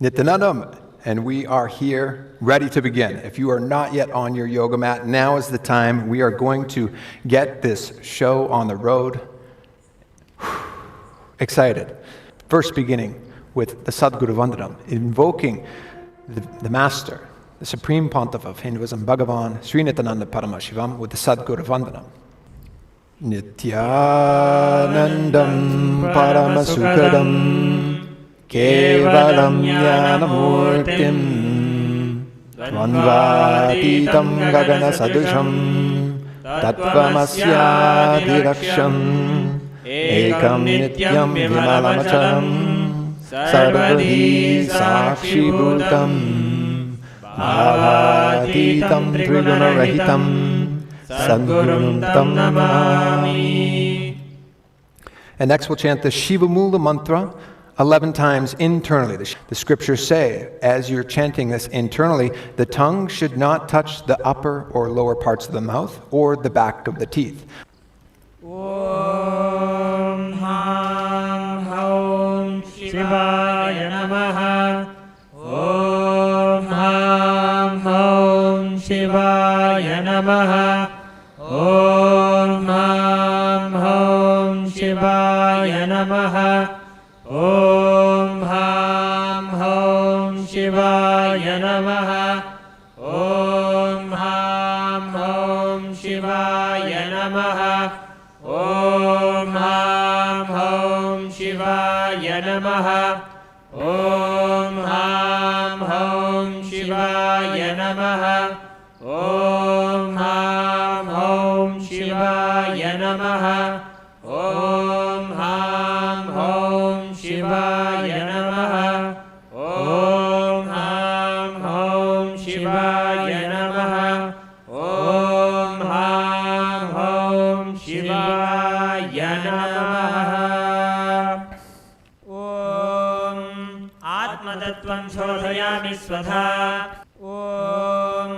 Nithyananda, and we are here ready to begin. If you are not yet on your yoga mat, now is the time. We are going to get this show on the road. Excited. First beginning with the Sadguru Vandanam, invoking the Master, the Supreme Pontiff of Hinduism, Bhagavan, Sri Nithyananda Paramashivam, with the Sadguru Vandanam. Nithyanandam Paramasukadam Kevalam Jnanamurtim Dvandvatitam Gagana Sadusham Tattvamasyadhiraksham Ekam Nityam Vimalamacharam Sarvadhi Sakshi Bhutam Bhavatitam Trigunarahitam Sadgurum Tam Namami. And next we'll chant the Shiva Mula mantra 11 times internally. The scriptures say, as you're chanting this internally, the tongue should not touch the upper or lower parts of the mouth or the back of the teeth. Om Ham Haum Shivaya Namaha. Om Ham Haum Shivaya Namaha. Om Ham Haum Shivaya Namaha. Om Ham Haum Shivaya Namaha. Om Ham Haum Shivaya Namaha. Om Ham Haum Shivaya Namaha. Om Ham Haum Shivaya Namaha. Om Ham Haum Shivaya Namaha. Om Ham Haum Shivaya Namaha. Om Ham Haum Shivaya Namaha. Om Ham Haum Shivaya Namaha. Om Atmatattvam Shodhayami Svadha. Om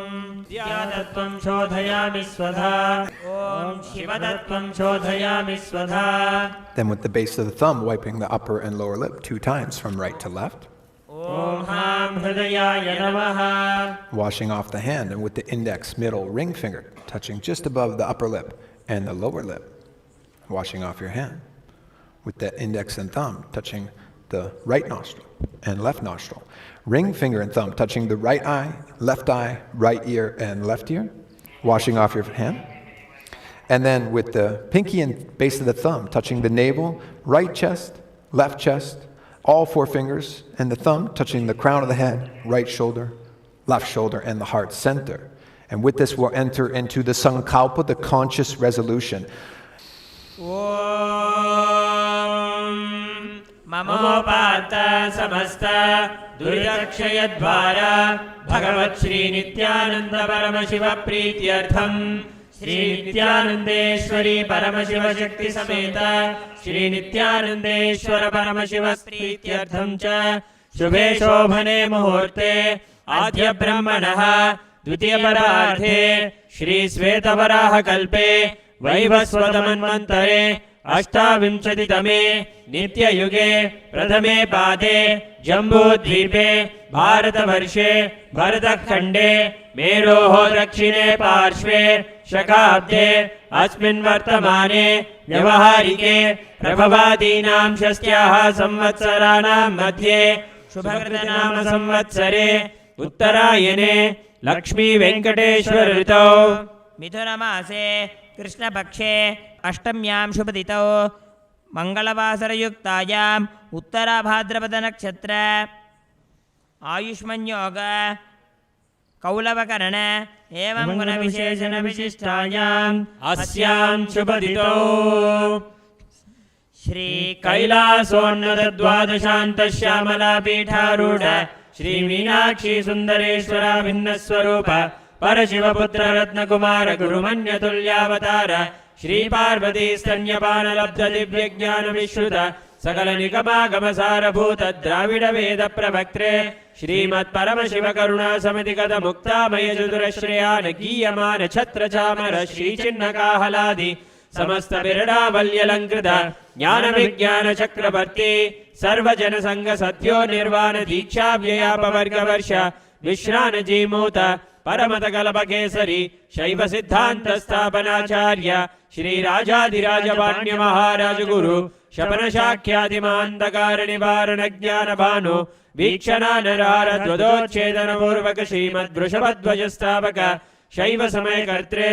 Dhyatatvam Shodhayami Svadha. Om Shivatattvam Shodhayami Svadha. Then with the base of the thumb, wiping the upper and lower lip 2 times from right to left. Om Ham Hridayaya Namaha. Washing off the hand, and with the index, middle, ring finger touching just above the upper lip and the lower lip. Washing off your hand. With the index and thumb touching the right nostril and left nostril. Ring finger and thumb touching the right eye, right ear, and left ear. Washing off your hand. And then with the pinky and base of the thumb touching the navel, right chest, left chest, all 4 fingers, and the thumb touching the crown of the head, right shoulder, left shoulder, and the heart center. And with this we'll enter into the sankalpa, the conscious resolution. Om Mamopata Samasta Duryakshayadvara Bhagavat Shri Nithyananda Paramashiva Prityartham Shri Nithyanandeshwari Paramashiva Shakti Sameta Shri Nithyanandeshwara Paramashiva Prityartham Cha Shubhe Shobhane Muhurte Adhya Brahmanaha Dvitiya Pararthe Shri Svetavaraha Kalpe Vaivasvatamanvantare Ashtavinshati-tame Nitya-yuge Prathame Pade Jambudvipe Bharata-varshe Bharata-khande Meroho Dakshine Parshve Shakabde Asmin Vartamane Vyavaharike Prabhavadinam Shastyaha Samvatsaranam Madhye Shubhakratanama Samvatsare Uttarayane Lakshmi Venkateshwar Ritau Mithunamase Krishna Pakshe Ashtamyam Shubhaditau Mangalavasarayuktayam Uttara Bhadrapada Nakshatra Ayushman Yoga Kaulavakarana Evam Guna Visheshana Vishishtayam Asyam Shubhaditau Shri Kailasonnata Dvadashanta Shyamala Pitharuda Shri Meenakshi Sundareshwara Bhinnaswarupa Parashivaputra Ratna Kumara Gurumanya Tulyavatara Shri Parvati Stanyapana Labdha Divya Jnana Vishruta Sakala Nikama Gamasara Bhuta Dravida Veda Pravaktre Shrimat Paramashiva Karuna Samitikata Mukta Maya Judura Shriyana Giyamana Chatra Chamara Shri Chinnaka Haladi समस्त बिरडावल्यलंकृत ज्ञान विज्ञान चक्रवर्ती सर्वजन संग सत्यो निर्वाण दीक्षा व्ययापवर्ग वर्ष विश्रान जीमूत परमत कल्प केसरी शैव सिद्धांत स्थापनाचार्य श्री राजाधिराज वाण्य महाराज गुरु शपन शाख्यादि महांधकार निवारण ज्ञान भानु वीक्षणा नरार ध्वजोच्छेदन पूर्वक श्रीमद् वृषभध्वज स्थापक शैव समय कर्त्रे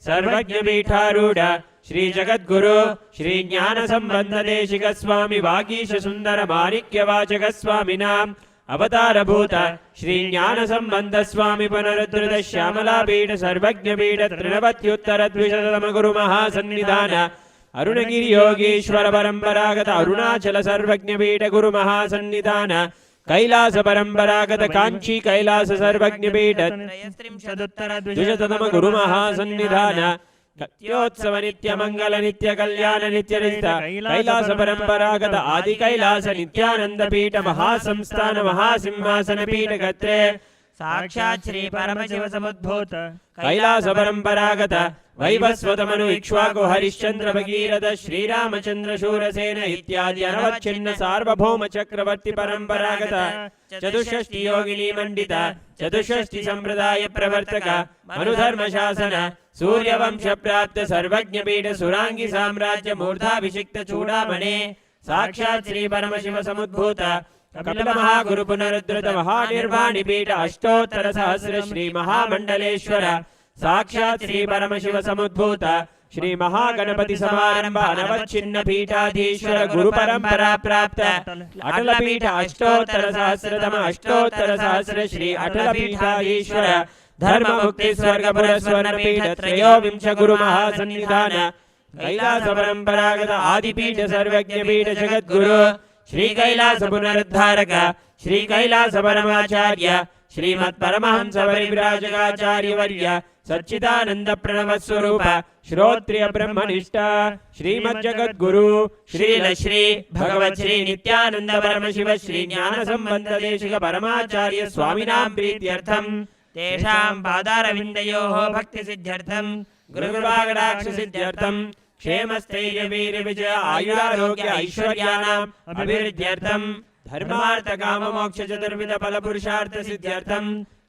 सर्वज्ञ पीठारूढ़ श्री जगद्गुरु श्री ज्ञान संबंध देशिक स्वामी वागीश सुंदर माणिक्य वाचक स्वामी नाम अवतार भूत श्री ज्ञान संबंध स्वामी पुनरुद्धृत श्यामला पीठ सर्वज्ञ पीठ तृणवत्युत्तर द्विशतम गुरु महासन्निधान अरुणगिरि योगीश्वर परंपरागत अरुणाचल सर्वज्ञ पीठ गुरु महासन्निधान कैलास परंपरागत कांची कैलास सर्वज्ञ पीठ द्विशतम गुरु महासन्निधान कत्योत्सव नित्य मंगल नित्य कल्याण नित्य रहित कैलास परंपरागत आदि कैलास नित्यानंद पीठ महासंस्थान महासिंहासन पीठ गत्रे साक्षात् श्री परमशिव समुद्भूत कैलास परंपरागत वैवस्वत मनु इक्ष्वाकु हरिश्चंद्र भगीरथ श्रीरामचंद्र शूरसेन इत्यादि अनवच्छिन्न सार्वभौम चक्रवर्ती परंपरागत चतुष्षष्टि योगिनी मंडित चतुष्षष्टि संप्रदाय प्रवर्तक मनुधर्म शासन सूर्यवंश प्राप्त सर्वज्ञ पीठ सुरांगी साम्राज्य मूर्धाभिषिक्त चूड़ामणे साक्षात् श्री परमशिव समुद्भूत कपिल महागुरु पुनरुद्धृत महानिर्वाणि पीठ अष्टोत्तर सहस्र श्री महामंडलेश्वर साक्षात् श्री परमशिव समुद्भूत श्री महागणपति समारंभ अनवच्छिन्न पीठाधीश्वर गुरु परंपरा प्राप्त अटल पीठ अष्टोत्तर सहस्र श्री अटल पीठाधीश्वर धर्म मुक्ति स्वर्गपुर स्वर्ण पीठ त्रयोविंश गुरु महासन्निधान कैलास परंपरागत आदिपीठ सर्वज्ञ पीठ जगद्गुरु श्री कैलास पुनरुद्धारक श्री कैलास परमाचार्य श्रीमत् परमहंस परिव्राजकाचार्य वर्य सच्चिदानंद प्रणव स्वरूप श्रोत्रिय ब्रह्मनिष्ठ श्रीमद् जगद्गुरु श्रील श्री भगवत् श्री नित्यानंद परमशिव श्री ज्ञान संबंध देशिक परमाचार्य स्वामिनां प्रीत्यर्थम तेषां पादारविन्दयोः भक्ति सिद्ध्यर्थम गुरुकृपाकटाक्ष सिद्ध्यर्थम क्षेमस्थैर्य वीर विजय आयुरारोग्य ऐश्वर्याणाम् अभिवृद्ध्यर्थम धर्मार्थ काम मोक्ष चतुर्विध फल पुरुषार्थ सिद्ध्यर्थम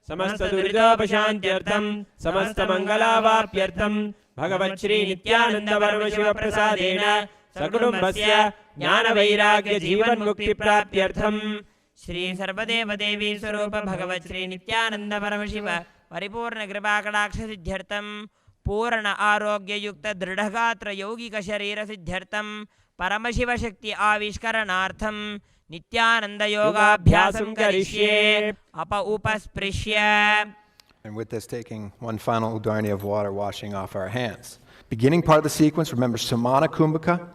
समस्त दुरितोपशान्त्यर्थम समस्त मंगलावाप्यर्थम भगवत् श्री नित्यानंद परमशिव प्रसादेन सकुटुम्बस्य ज्ञान वैराग्य जीवन मुक्ति प्राप्त्यर्थम श्री सर्वदेव देवी स्वरूप भगवत् श्री नित्यानंद परमशिव परिपूर्ण कृपाकटाक्ष सिद्ध्यर्थम पूर्ण आरोग्य युक्त दृढ़गात्र यौगिक शरीर सिद्ध्यर्थम परमशिव शक्ति आविष्करणार्थम नित्यानंद योगाभ्यासं करिष्ये up उपस्पृश्य. And with this, taking one final udarni of water, washing off our hands. Beginning part of the sequence, remember Samana Kumbhaka.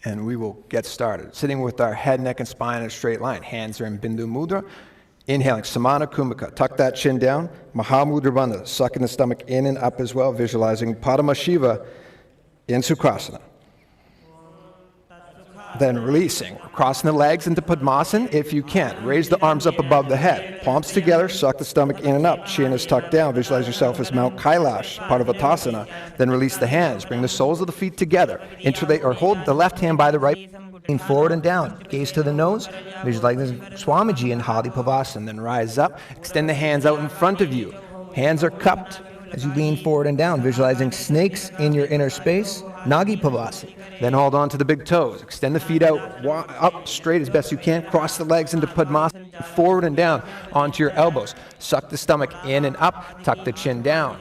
And we will get started. Sitting with our head, neck, and spine in a straight line. Hands are in Bindu Mudra. Inhaling, Samana Kumbhaka. Tuck that chin down. Mahamudra Bandha. Sucking the stomach in and up as well. Visualizing Padma Shiva in Sukhasana. Then releasing, crossing the legs into Padmasana if you can. Raise the arms up above the head. Palms together, suck the stomach in and up. Chin is tucked down. Visualize yourself as Mount Kailash, part of Uddiyana. Then release the hands. Bring the soles of the feet together. Interlace or hold the left hand by the right. Lean forward and down. Gaze to the nose. Visualize Swamiji in Hadi Pavasana. Then rise up. Extend the hands out in front of you. Hands are cupped as you lean forward and down. Visualizing snakes in your inner space. Nagi Pavasana. Then hold on to the big toes. Extend the feet out, up straight as best you can. Cross the legs into Padmasana, forward and down onto your elbows. Suck the stomach in and up. Tuck the chin down.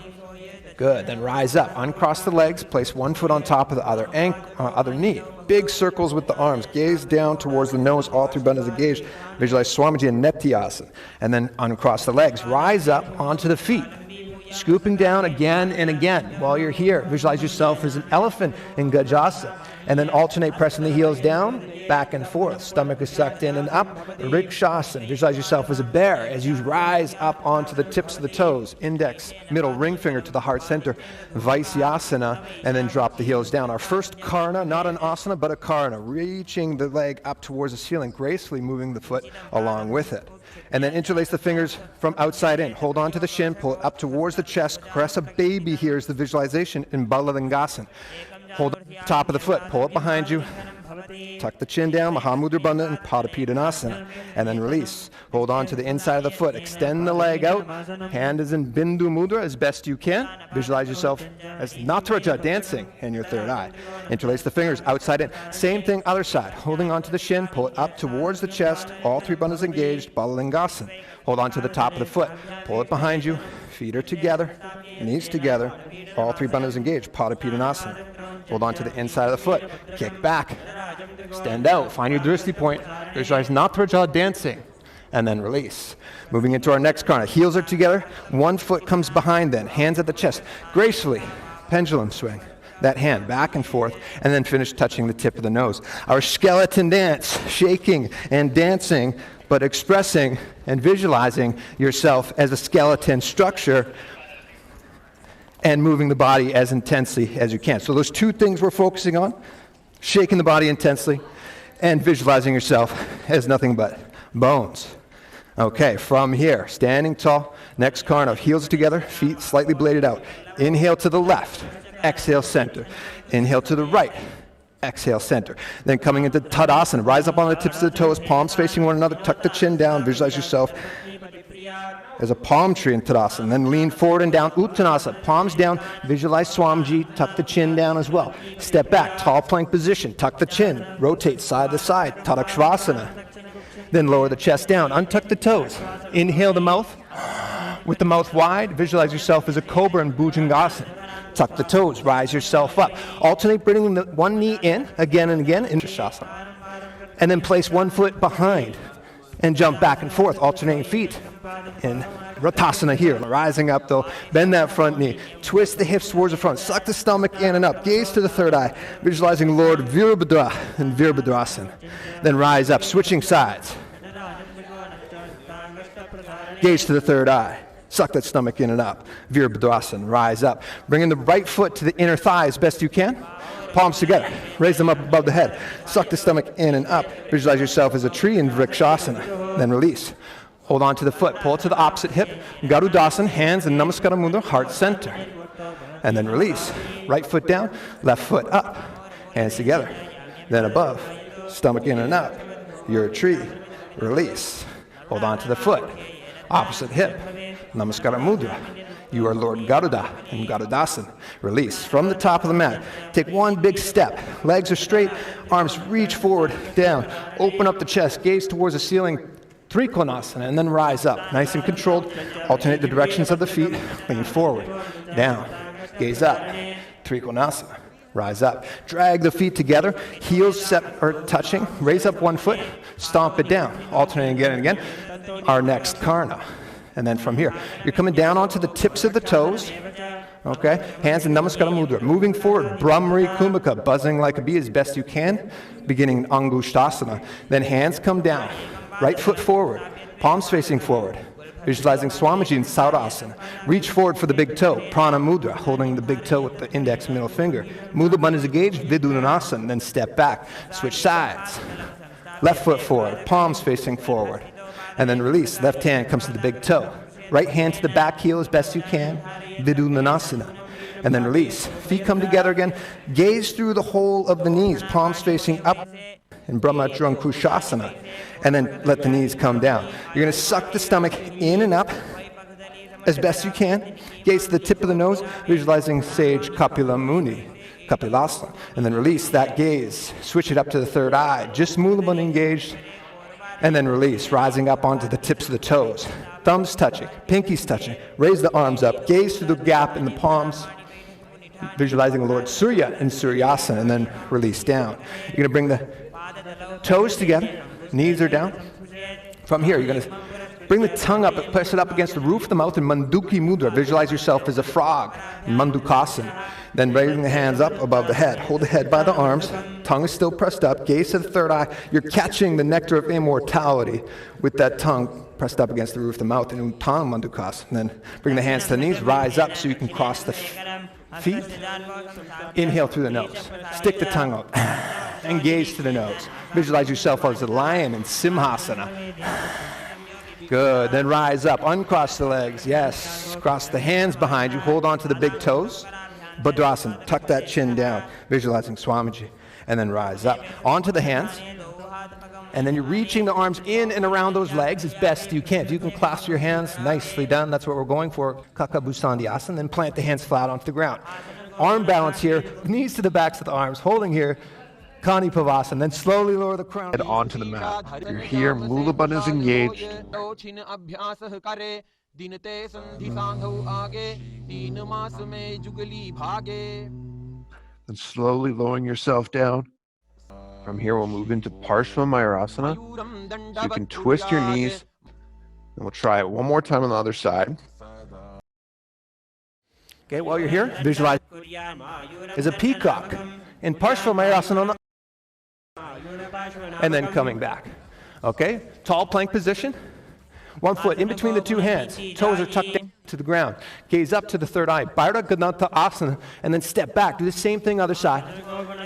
Good. Then rise up. Uncross the legs. Place one foot on top of the other knee. Big circles with the arms. Gaze down towards the nose, all through bandhas of gaze. Visualize Swamiji in Nithyananda. And then uncross the legs. Rise up onto the feet. Scooping down again and again. While you're here, visualize yourself as an elephant in Gajasana. And then alternate pressing the heels down, back and forth. Stomach is sucked in and up. Vrikshasana. Visualize yourself as a bear as you rise up onto the tips of the toes. Index, middle, ring finger to the heart center. Vaisyasana. And then drop the heels down. Our first karna, not an asana, but a karna. Reaching the leg up towards the ceiling, gracefully moving the foot along with it. And then interlace the fingers from outside in. Hold on to the shin, pull it up towards the chest. Caress a baby here is the visualization in Balalingasana. Hold on to the top of the foot, pull it behind you. Tuck the chin down, Mahamudra Bandha and Padapidanasana. And then release. Hold on to the inside of the foot. Extend the leg out. Hand is in Bindu Mudra as best you can. Visualize yourself as Nataraja, dancing in your third eye. Interlace the fingers outside in. Same thing, other side. Holding on to the shin, pull it up towards the chest. All three bandhas engaged, Balalingasana. Hold on to the top of the foot. Pull it behind you. Feet are together. Knees together. All three bandhas engaged, Padapidanasana. Hold on to the inside of the foot. Kick back. Extend out. Find your drishti point. Visualize Nataraja, dancing. And then release. Moving into our next karna. Heels are together. One foot comes behind then. Hands at the chest. Gracefully. Pendulum swing. That hand back and forth. And then finish touching the tip of the nose. Our skeleton dance. Shaking and dancing, but expressing and visualizing yourself as a skeleton structure and moving the body as intensely as you can. So those two things we're focusing on, shaking the body intensely and visualizing yourself as nothing but bones. Okay, from here, standing tall, next karna, heels together, feet slightly bladed out. Inhale to the left, exhale center. Inhale to the right, exhale center. Then coming into Tadasana, rise up on the tips of the toes, palms facing one another, tuck the chin down, visualize yourself as a palm tree in Tadasana. Then lean forward and down, Uttanasana, palms down, visualize Swamiji, tuck the chin down as well. Step back, tall plank position, tuck the chin, rotate side to side, Tadakshvasana. Then lower the chest down, untuck the toes. Inhale the mouth, with the mouth wide, visualize yourself as a cobra in Bhujangasana. Tuck the toes, rise yourself up. Alternate bringing the one knee in, again and again, in Shasana. And then place one foot behind and jump back and forth, alternating feet in Ratasana here. Rising up though, bend that front knee, twist the hips towards the front, suck the stomach in and up, gaze to the third eye, visualizing Lord Virabhadra and Virabhadrasana. Then rise up, switching sides. Gaze to the third eye. Suck that stomach in and up. Virabhadrasana, rise up. Bringing the right foot to the inner thigh as best you can. Palms together. Raise them up above the head. Suck the stomach in and up. Visualize yourself as a tree in Vrikshasana. Then release. Hold on to the foot. Pull it to the opposite hip. Garudasana, hands in Namaskara Mudra, heart center. And then release. Right foot down, left foot up. Hands together. Then above. Stomach in and up. You're a tree. Release. Hold on to the foot. Opposite hip. Namaskara Mudra. You are Lord Garuda in Garudasana. Release. From the top of the mat, take one big step. Legs are straight, arms reach forward, down. Open up the chest, gaze towards the ceiling, Trikonasana, and then rise up. Nice and controlled. Alternate the directions of the feet. Lean forward, down, gaze up, Trikonasana. Rise up. Drag the feet together, heels set or touching. Raise up one foot, stomp it down. Alternating again and again. Our next karna. And then from here, you're coming down onto the tips of the toes. Okay, hands in Namaskara Mudra. Moving forward, Brahmari Kumbhaka, buzzing like a bee as best you can. Beginning in Angushtasana. Then hands come down. Right foot forward, palms facing forward. Visualizing Swamiji in Saurasana. Reach forward for the big toe, Prana Mudra, holding the big toe with the index and middle finger. Mudra Bandha is engaged, Vidunanasana, then step back. Switch sides. Left foot forward, palms facing forward. And then release. Left hand comes to the big toe. Right hand to the back heel as best you can. Vidunanasana. And then release. Feet come together again. Gaze through the whole of the knees. Palms facing up in Brahmacharankushasana. And then let the knees come down. You're going to suck the stomach in and up as best you can. Gaze to the tip of the nose. Visualizing Sage Kapila Muni. Kapilasa. And then release that gaze. Switch it up to the third eye. Just Mula Bandha engaged. And then release, rising up onto the tips of the toes. Thumbs touching, pinkies touching. Raise the arms up, gaze through the gap in the palms. Visualizing Lord Surya in Suryasana, and then release down. You're going to bring the toes together, knees are down. From here, you're going to Bring the tongue up, press it up against the roof of the mouth in Manduki Mudra. Visualize yourself as a frog in Mandukasana. Then raising the hands up above the head. Hold the head by the arms. Tongue is still pressed up. Gaze to the third eye. You're catching the nectar of immortality with that tongue pressed up against the roof of the mouth in Uttana Mandukasana. And then bring the hands to the knees. Rise up so you can cross the feet. Inhale through the nose. Stick the tongue out. And gaze to the nose. Visualize yourself as a lion in Simhasana. Good. Then rise up. Uncross the legs. Yes. Cross the hands behind you. Hold on to the big toes. Bhadrasana. Tuck that chin down. Visualizing Swamiji. And then rise up. Onto the hands. And then you're reaching the arms in and around those legs as best you can. If you can clasp your hands, nicely done. That's what we're going for. Kakabusandhyasana. Then plant the hands flat onto the ground. Arm balance here. Knees to the backs of the arms. Holding here. Kani Pavasana, then slowly lower the crown. Head onto the mat. You're here, Mula Bandha is engaged. And slowly lowering yourself down. From here, we'll move into Parshva Mayurasana. So you can twist your knees. And we'll try it one more time on the other side. Okay, while you're here, visualize as a peacock in Parshva Mayurasana. And then coming back. Okay, tall plank position. One foot in between the two hands. Toes are tucked down to the ground. Gaze up to the third eye. Bhaira Gananta Asana. And then step back. Do the same thing other side.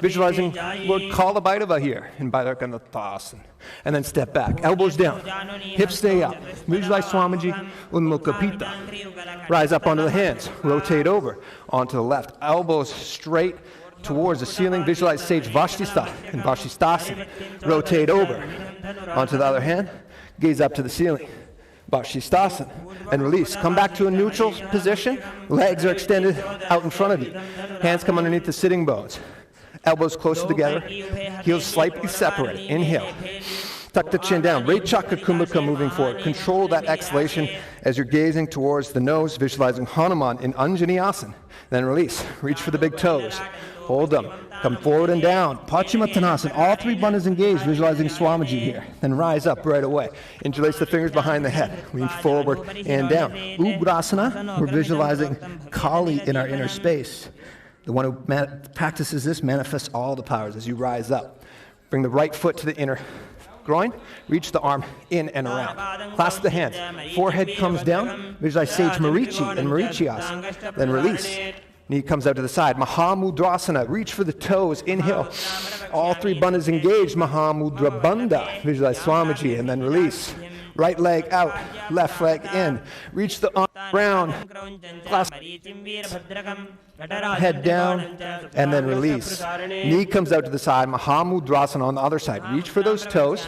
Visualizing Lord Kalabhairava here in Bhaira Gananta Asana. And then step back. Elbows down. Hips stay up. Visualize Swamiji Unmukha Pitta. Rise up onto the hands. Rotate over onto the left. Elbows straight towards the ceiling. Visualize Sage Vashtista and Vashistasana. Rotate over onto the other hand. Gaze up to the ceiling. Vashistasana. And release. Come back to a neutral position. Legs are extended out in front of you. Hands come underneath the sitting bones. Elbows closer together. Heels slightly separated. Inhale. Tuck the chin down. Right Chakra Kumbhaka moving forward. Control that exhalation as you're gazing towards the nose, visualizing Hanuman in Anjani Asana. Then release. Reach for the big toes. Hold them. Come forward and down. Paschimottanasana. All three bandhas engaged, visualizing Swamiji here. Then rise up right away. Interlace the fingers behind the head. Lean forward and down. Ugrasana. We're visualizing Kali in our inner space. The one who practices this manifests all the powers as you rise up. Bring the right foot to the inner groin. Reach the arm in and around. Clasp the hands. Forehead comes down. Visualize Sage Marichi and Marichiasana. Then release. Knee comes out to the side. Mahamudrasana. Reach for the toes. Inhale. All three bandhas engaged. Mahamudra Bandha. Visualize Swamiji and then release. Right leg out. Left leg in. Reach the arm round. Clasp. Head down and then release. Knee comes out to the side. Mahamudrasana on the other side. Reach for those toes.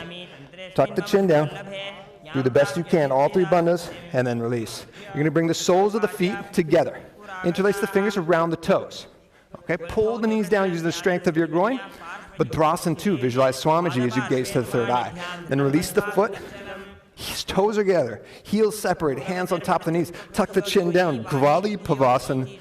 Tuck the chin down. Do the best you can. All three bandhas and then release. You're going to bring the soles of the feet together. Interlace the fingers around the toes. Okay, pull the knees down using the strength of your groin. Bhadrasana too. Visualize Swamiji as you gaze to the third eye. Then release the foot. Toes are together. Heels separate. Hands on top of the knees. Tuck the chin down. Gvali Pavasana.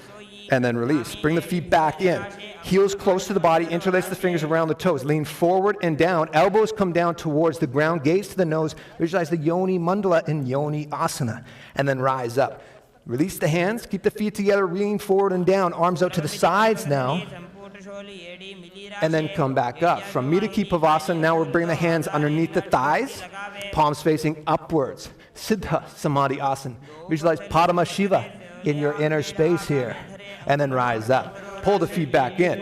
And then release. Bring the feet back in. Heels close to the body. Interlace the fingers around the toes. Lean forward and down. Elbows come down towards the ground. Gaze to the nose. Visualize the Yoni Mandala in Yoni Asana. And then rise up. Release the hands, keep the feet together, lean forward and down, arms out to the sides now, and then come back up. From Midaki Pavasana, now we're bringing the hands underneath the thighs, palms facing upwards. Siddha Samadhi Asana. Visualize Padma Shiva in your inner space here, and then rise up. Pull the feet back in.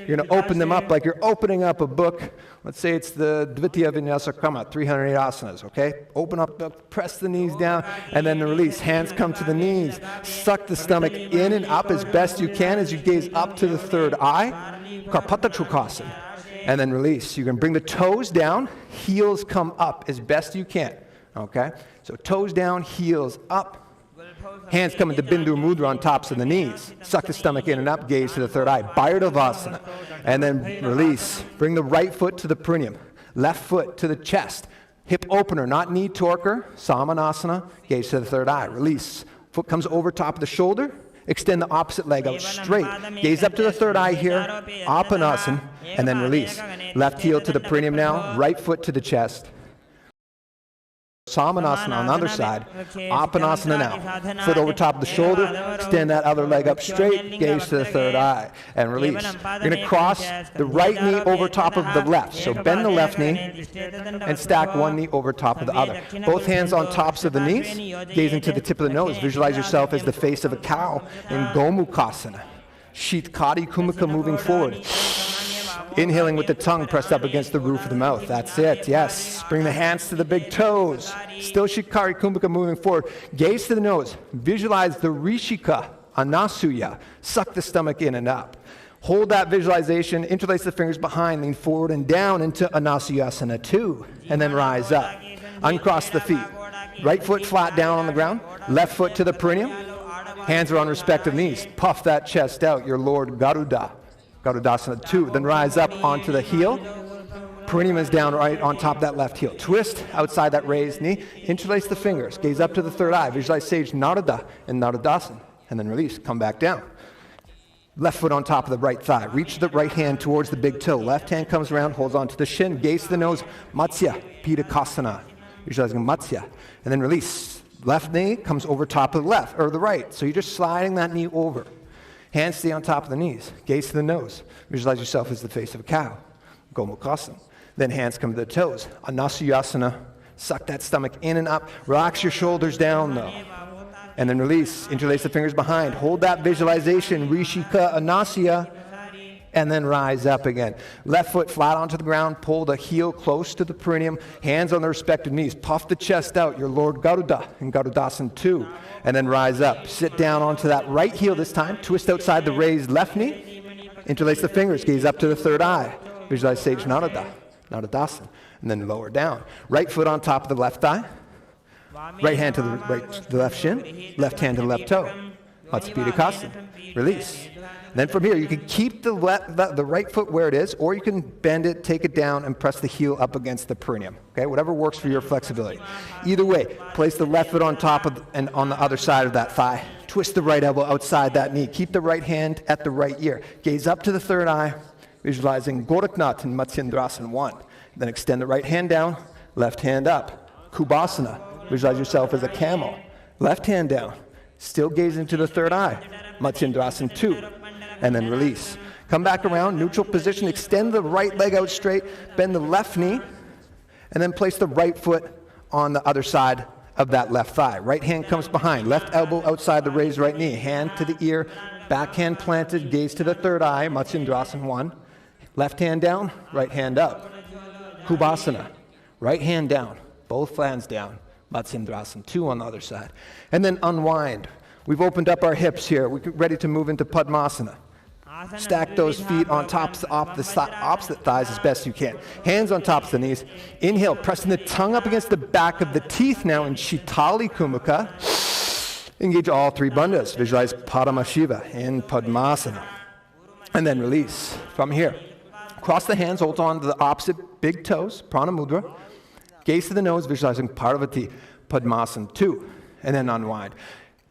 You're going to open them up like you're opening up a book. Let's say it's the Dvitiya Vinyasa Krama, 308 asanas, okay? Open up, press the knees down, and then release. Hands come to the knees. Suck the stomach in and up as best you can as you gaze up to the third eye. Karpata Trukasana. And then release. You can bring the toes down, heels come up as best you can, okay? So toes down, heels up. Hands come into Bindu Mudra on tops of the knees. Suck the stomach in and up, gaze to the third eye. Bhairava. And then release. Bring the right foot to the perineum. Left foot to the chest. Hip opener, not knee torquer. Samanasana. Gaze to the third eye. Release. Foot comes over top of the shoulder. Extend the opposite leg out straight. Gaze up to the third eye here. Apanasana. And then release. Left heel to the perineum now. Right foot to the chest. Samanasana on the other side. Apanasana now. Foot over top of the shoulder. Extend that other leg up straight. Gaze to the third eye. And release. You're going to cross the right knee over top of the left. So bend the left knee and stack one knee over top of the other. Both hands on tops of the knees. Gazing to the tip of the nose. Visualize yourself as the face of a cow in Gomukhasana. Shitkati Kumukha moving forward. Inhaling with the tongue pressed up against the roof of the mouth. That's it. Yes. Bring the hands to the big toes. Still Shikari Kumbhaka moving forward. Gaze to the nose. Visualize the Rishika Anasuya. Suck the stomach in and up. Hold that visualization. Interlace the fingers behind. Lean forward and down into Anasuyasana 2. And then rise up. Uncross the feet. Right foot flat down on the ground. Left foot to the perineum. Hands are on respective knees. Puff that chest out. Your Lord Garuda. Garudasana 2. Then rise up onto the heel. Perineum is down right on top of that left heel. Twist outside that raised knee. Interlace the fingers. Gaze up to the third eye. Visualize Sage Narada and Naradasana. And then release. Come back down. Left foot on top of the right thigh. Reach the right hand towards the big toe. Left hand comes around, holds onto the shin. Gaze to the nose. Matsya. Pitakasana. Visualizing Matsya. And then release. Left knee comes over top of the left or the right. So you're just sliding that knee over. Hands stay on top of the knees. Gaze to the nose. Visualize yourself as the face of a cow. Gomukhasana. Then hands come to the toes. Anasuyasana. Suck that stomach in and up. Relax your shoulders down though. And then release. Interlace the fingers behind. Hold that visualization. Rishika Anasya. And then rise up again. Left foot flat onto the ground. Pull the heel close to the perineum. Hands on the respective knees. Puff the chest out. Your Lord Garuda in Garudasana 2. And then rise up. Sit down onto that right heel this time. Twist outside the raised left knee. Interlace the fingers. Gaze up to the third eye. Visualize Sage Narada. Naradasana. And then lower down. Right foot on top of the left thigh. Right hand to the left shin. Left hand to the left toe. Matsya. Release. Then from here, you can keep the right foot where it is, or you can bend it, take it down, and press the heel up against the perineum. Okay, whatever works for your flexibility. Either way, place the left foot on top of and on the other side of that thigh. Twist the right elbow outside that knee. Keep the right hand at the right ear. Gaze up to the third eye, visualizing Goraknath in Matsyendrasana 1. Then extend the right hand down, left hand up. Kubasana. Visualize yourself as a camel. Left hand down. Still gazing to the third eye. Matsyendrasana 2. And then release. Come back around, neutral position, extend the right leg out straight, bend the left knee, and then place the right foot on the other side of that left thigh. Right hand comes behind, left elbow outside the raised right knee, hand to the ear, back hand planted, gaze to the third eye, Matsyendrasana 1. Left hand down, right hand up. Kubasana, right hand down, both hands down, Matsyendrasana 2 on the other side. And then unwind. We've opened up our hips here. We're ready to move into Padmasana. Stack those feet on top of the opposite thighs as best you can. Hands on top of the knees. Inhale, pressing the tongue up against the back of the teeth now in Shitali Kumukha. Engage all three bandhas. Visualize Paramashiva in Padmasana. And then release from here. Cross the hands, hold on to the opposite big toes, Prana Mudra. Gaze to the nose, visualizing Parvati, Padmasana 2. And then unwind.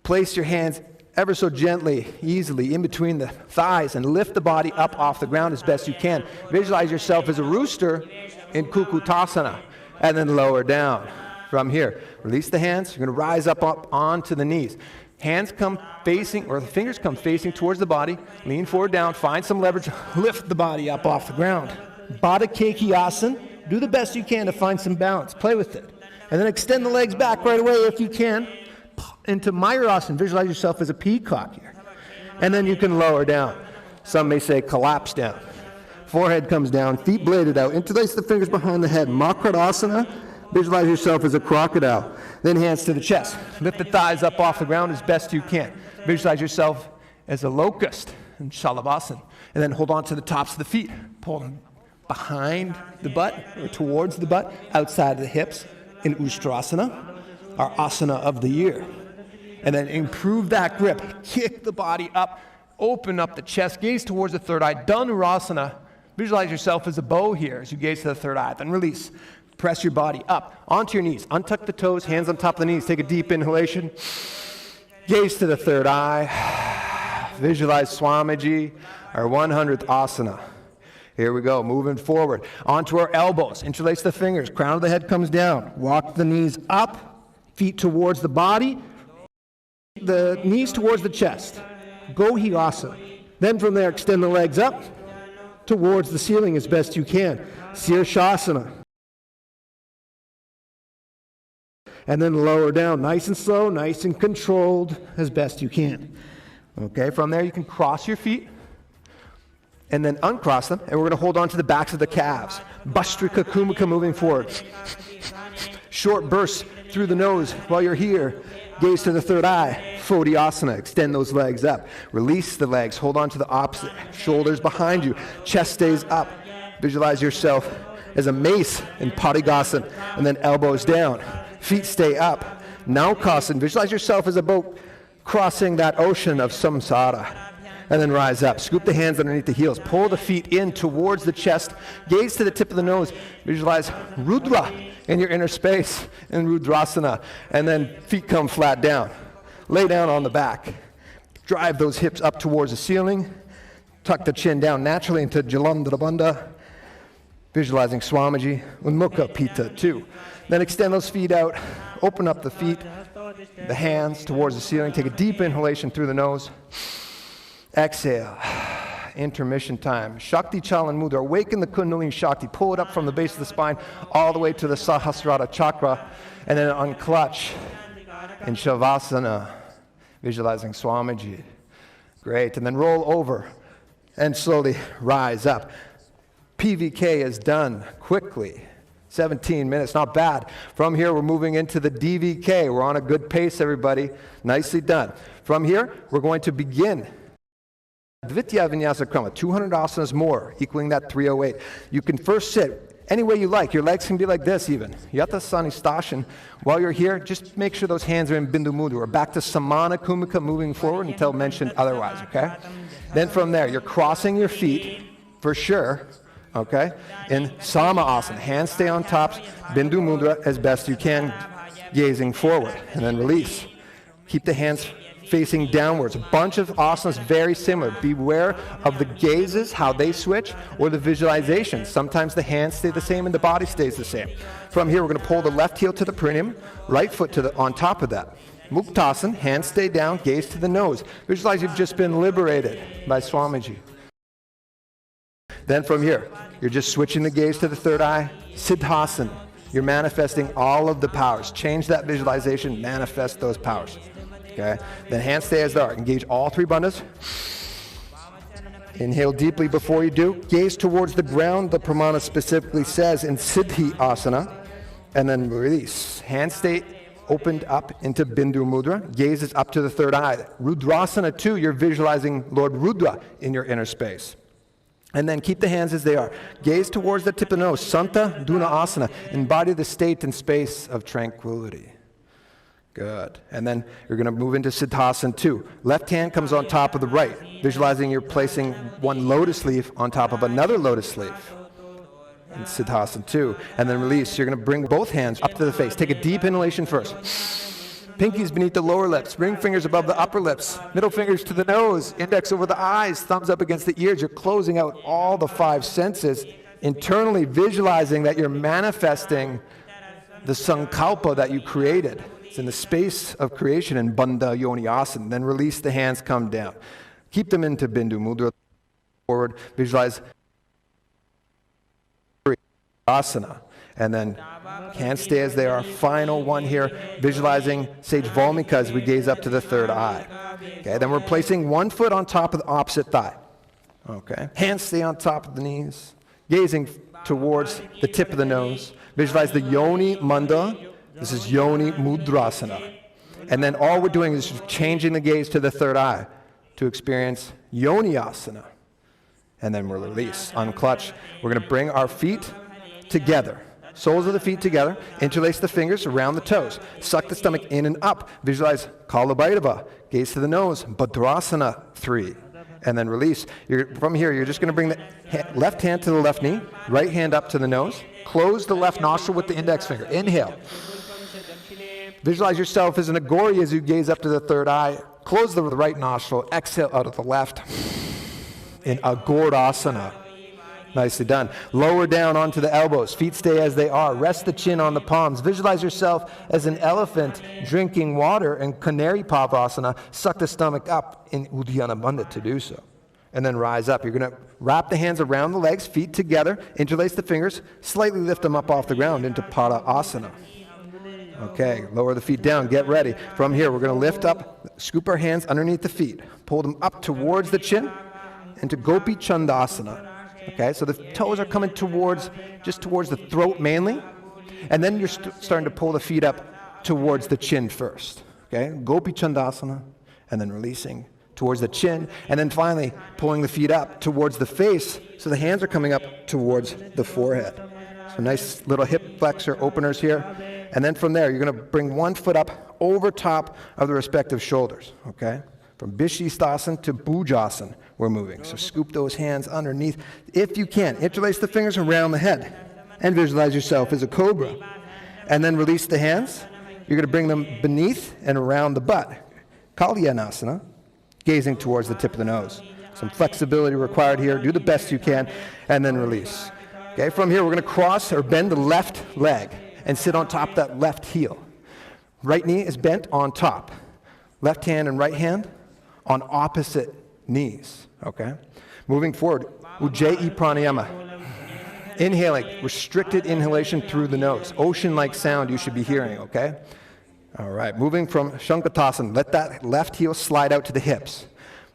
Place your hands ever so gently, easily in between the thighs and lift the body up off the ground as best you can. Visualize yourself as a rooster in Kukutasana and then lower down from here. Release the hands. You're going to rise up onto the knees. Hands come facing, or the fingers come facing towards the body. Lean forward down. Find some leverage. Lift the body up off the ground. Baddha Kekiasana. Do the best you can to find some balance. Play with it. And then extend the legs back right away if you can. Into Mayurasana, visualize yourself as a peacock here. And then you can lower down. Some may say collapse down. Forehead comes down, feet bladed out. Interlace the fingers behind the head. Makradasana, visualize yourself as a crocodile. Then hands to the chest. Lift the thighs up off the ground as best you can. Visualize yourself as a locust in Shalabhasana. And then hold on to the tops of the feet. Pull them behind the butt or towards the butt, outside of the hips in Ustrasana, our asana of the year. And then improve that grip. Kick the body up. Open up the chest. Gaze towards the third eye. Dhanurasana. Visualize yourself as a bow here as you gaze to the third eye. Then release. Press your body up onto your knees. Untuck the toes. Hands on top of the knees. Take a deep inhalation. Gaze to the third eye. Visualize Swamiji, our 100th asana. Here we go, moving forward. Onto our elbows. Interlace the fingers. Crown of the head comes down. Walk the knees up. Feet towards the body. The knees towards the chest. Gohi-asana. Then from there, extend the legs up towards the ceiling as best you can. Sirshasana. And then lower down, nice and slow, nice and controlled as best you can. Okay, from there you can cross your feet and then uncross them, and we're going to hold on to the backs of the calves. Bhastrika Kumaka moving forward. Short bursts through the nose while you're here. Gaze to the third eye. Fodhyasana. Extend those legs up. Release the legs. Hold on to the opposite. Shoulders behind you. Chest stays up. Visualize yourself as a mace in Padikasana, and then elbows down. Feet stay up. Naukasana. Visualize yourself as a boat crossing that ocean of samsara. And then rise up. Scoop the hands underneath the heels. Pull the feet in towards the chest. Gaze to the tip of the nose. Visualize Rudra in your inner space in Rudrasana. And then feet come flat down. Lay down on the back. Drive those hips up towards the ceiling. Tuck the chin down naturally into Jalandhara Bandha. Visualizing Swamiji. Unmukha Pita 2. Then extend those feet out. Open up the feet. The hands towards the ceiling. Take a deep inhalation through the nose. Exhale. Intermission time. Shakti Chalan Mudra. Awaken the Kundalini Shakti. Pull it up from the base of the spine all the way to the Sahasrara chakra. And then unclutch in Shavasana. Visualizing Swamiji. Great. And then roll over and slowly rise up. PVK is done quickly. 17 minutes, not bad. From here, we're moving into the DVK. We're on a good pace, everybody. Nicely done. From here, we're going to begin Dvitya Vinyasa Krama, 200 asanas more, equaling that 308. You can first sit any way you like. Your legs can be like this even. Yata Sanistashan. While you're here, just make sure those hands are in Bindu Mudra. We're back to Samana Kumika, moving forward until mentioned otherwise, okay? Then from there, you're crossing your feet, for sure, okay? In Sama Asana, hands stay on tops, Bindu Mudra as best you can, gazing forward, and then release. Keep the hands facing downwards. A bunch of asanas very similar. Beware of the gazes, how they switch, or the visualizations. Sometimes the hands stay the same and the body stays the same. From here, we're going to pull the left heel to the perineum, right foot to the on top of that. Muktasana, hands stay down, gaze to the nose. Visualize you've just been liberated by Swamiji. Then from here, you're just switching the gaze to the third eye. Siddhasana. You're manifesting all of the powers. Change that visualization, manifest those powers. Okay? Then hands stay as they are. Engage all three bandhas. Inhale deeply before you do. Gaze towards the ground, the pramana specifically says in Siddhi Asana. And then release. Hands stay opened up into Bindu Mudra. Gaze is up to the third eye. Rudrasana 2, you're visualizing Lord Rudra in your inner space. And then keep the hands as they are. Gaze towards the tip of the nose. Santa Duna Asana. Embody the state and space of tranquility. Good. And then you're going to move into Siddhasana 2. Left hand comes on top of the right. Visualizing you're placing one lotus leaf on top of another lotus leaf. In Siddhasana 2. And then release. You're going to bring both hands up to the face. Take a deep inhalation first. Pinkies beneath the lower lips, ring fingers above the upper lips, middle fingers to the nose, index over the eyes, thumbs up against the ears. You're closing out all the five senses, internally visualizing that you're manifesting the sankalpa that you created. It's in the space of creation in Bandha Yoni Asana. Then release the hands, come down. Keep them into Bindu Mudra. Forward, visualize asana. And then hands stay as they are. Final one here, visualizing Sage Volmika as we gaze up to the third eye. Okay, then we're placing one foot on top of the opposite thigh. Okay, hands stay on top of the knees, gazing towards the tip of the nose. Visualize the Yoni Manda. This is Yoni Mudrasana. And then all we're doing is changing the gaze to the third eye to experience Yoni Asana. And then we'll release, unclutch. We're going to bring our feet together. Soles of the feet together, interlace the fingers around the toes, suck the stomach in and up, visualize Kalabhairava, gaze to the nose, Bhadrasana 3, and then release. From here, you're just going to bring the left hand to the left knee, right hand up to the nose, close the left nostril with the index finger, inhale. Visualize yourself as an agori as you gaze up to the third eye, close the right nostril, exhale out of the left in Agordasana. Nicely done. Lower down onto the elbows. Feet stay as they are. Rest the chin on the palms. Visualize yourself as an elephant drinking water in Canary Pavasana. Suck the stomach up in Uddiyana Bandha to do so. And then rise up. You're going to wrap the hands around the legs, feet together, interlace the fingers, slightly lift them up off the ground into Pada Asana. Okay, lower the feet down, get ready. From here, we're going to lift up, scoop our hands underneath the feet, pull them up towards the chin, into Gopi Chandasana. Okay, so the toes are coming just towards the throat mainly, and then you're starting to pull the feet up towards the chin first. Okay, Gopi Chandasana, and then releasing towards the chin, and then finally pulling the feet up towards the face, so the hands are coming up towards the forehead. So nice little hip flexor openers here. And then from there, you're going to bring one foot up over top of the respective shoulders, okay? From Bhishistasana to Bhujasana, we're moving. So scoop those hands underneath. If you can, interlace the fingers around the head and visualize yourself as a cobra. And then release the hands. You're going to bring them beneath and around the butt. Kalyanasana, gazing towards the tip of the nose. Some flexibility required here. Do the best you can, and then release. Okay, from here, we're going to cross or bend the left leg and sit on top of that left heel. Right knee is bent on top. Left hand and right hand on opposite knees, okay? Moving forward, Ujjayi Pranayama. Inhaling, restricted inhalation through the nose. Ocean-like sound you should be hearing, okay? All right, moving from Shankatasana, let that left heel slide out to the hips.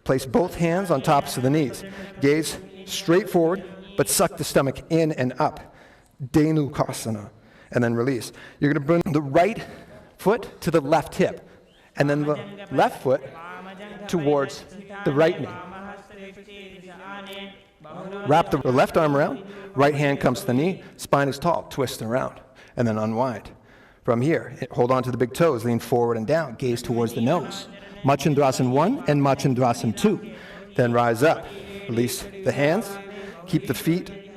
Place both hands on tops of the knees. Gaze straight forward, but suck the stomach in and up. Dhenukasana. And then release. You're going to bring the right foot to the left hip, and then the left foot towards the right knee. Wrap the left arm around, right hand comes to the knee, spine is tall, twist around, and then unwind. From here, hold on to the big toes, lean forward and down, gaze towards the nose. Machandrasana 1 and Machandrasana 2. Then rise up, release the hands, keep the feet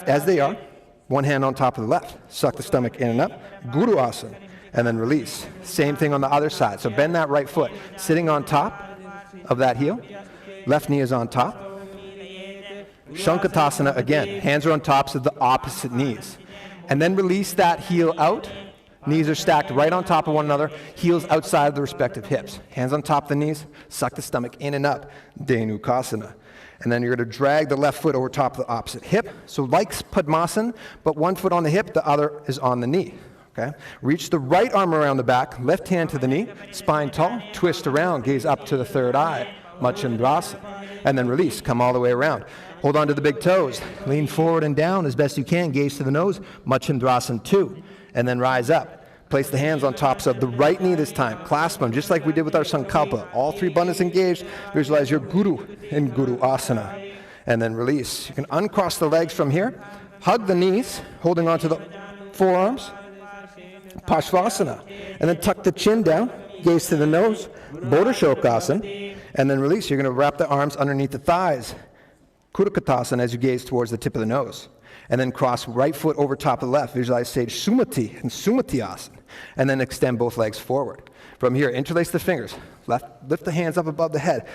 as they are. One hand on top of the left. Suck the stomach in and up. Guru Asana. And then release. Same thing on the other side. So bend that right foot. Sitting on top of that heel. Left knee is on top. Shankatasana again. Hands are on tops of the opposite knees. And then release that heel out. Knees are stacked right on top of one another. Heels outside of the respective hips. Hands on top of the knees. Suck the stomach in and up. Dhenukasana. And then you're going to drag the left foot over top of the opposite hip. So like Padmasana, but one foot on the hip, the other is on the knee. Okay? Reach the right arm around the back, left hand to the knee, spine tall, twist around, gaze up to the third eye, Machandrasana. And then release, come all the way around. Hold on to the big toes, lean forward and down as best you can, gaze to the nose, Machandrasana 2. And then rise up. Place the hands on tops of the right knee this time. Clasp them, just like we did with our Sankalpa. All three bandhas engaged. Visualize your Guru in Guru Asana. And then release. You can uncross the legs from here. Hug the knees, holding onto the forearms. Pashvasana. And then tuck the chin down. Gaze to the nose. Bodha Shokasana. And then release. You're going to wrap the arms underneath the thighs. Kudakatasana as you gaze towards the tip of the nose. And then cross right foot over top of the left. Visualize sage Sumati and Sumati Asana. And then extend both legs forward. From here, interlace the fingers. Lift the hands up above the head.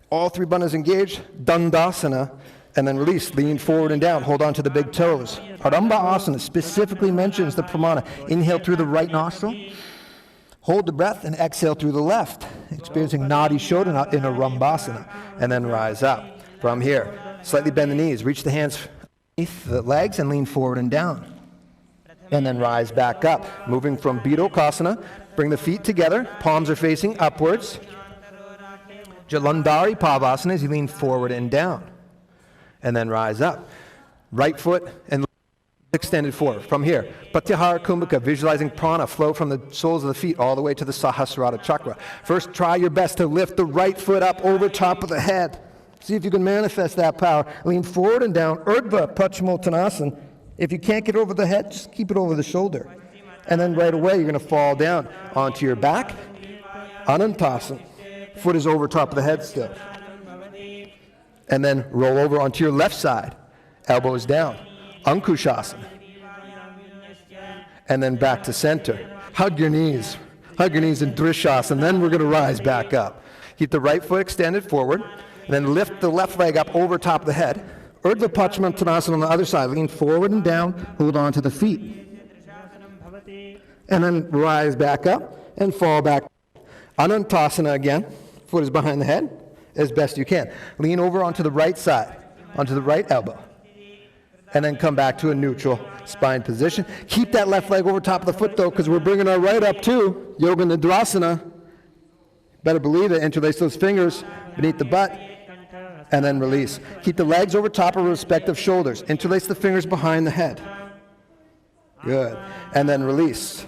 All three bandhas engaged. Dandasana. And then release. Lean forward and down. Hold on to the big toes. Aramba Asana specifically mentions the pramana. Inhale through the right nostril. Hold the breath and exhale through the left. Experiencing Nadi Shodhana in Arambasana. And then rise up. From here, slightly bend the knees. Reach the hands underneath the legs and lean forward and down. And then rise back up. Moving from Bidokasana, bring the feet together. Palms are facing upwards. Jalandhari Pavasana as you lean forward and down. And then rise up. Right foot and extended forward. From here, Pratyahara Kumbhaka, visualizing prana flow from the soles of the feet all the way to the Sahasrara chakra. First, try your best to lift the right foot up over top of the head. See if you can manifest that power. Lean forward and down. Urdhva Paschimottanasana. If you can't get over the head, just keep it over the shoulder. And then right away, you're going to fall down onto your back. Anantasana. Foot is over top of the head still. And then roll over onto your left side. Elbows down. Ankushasana. And then back to center. Hug your knees. Hug your knees in Drishasana. Then we're going to rise back up. Keep the right foot extended forward. And then lift the left leg up over top of the head. Urdhva Paschimottanasana on the other side. Lean forward and down, hold on to the feet. And then rise back up and fall back. Anantasana again. Foot is behind the head as best you can. Lean over onto the right side, onto the right elbow. And then come back to a neutral spine position. Keep that left leg over top of the foot though, because we're bringing our right up too. Yoga Nidrasana. Better believe it. Interlace those fingers beneath the butt. And then release. Keep the legs over top of respective shoulders. Interlace the fingers behind the head. Good. And then release.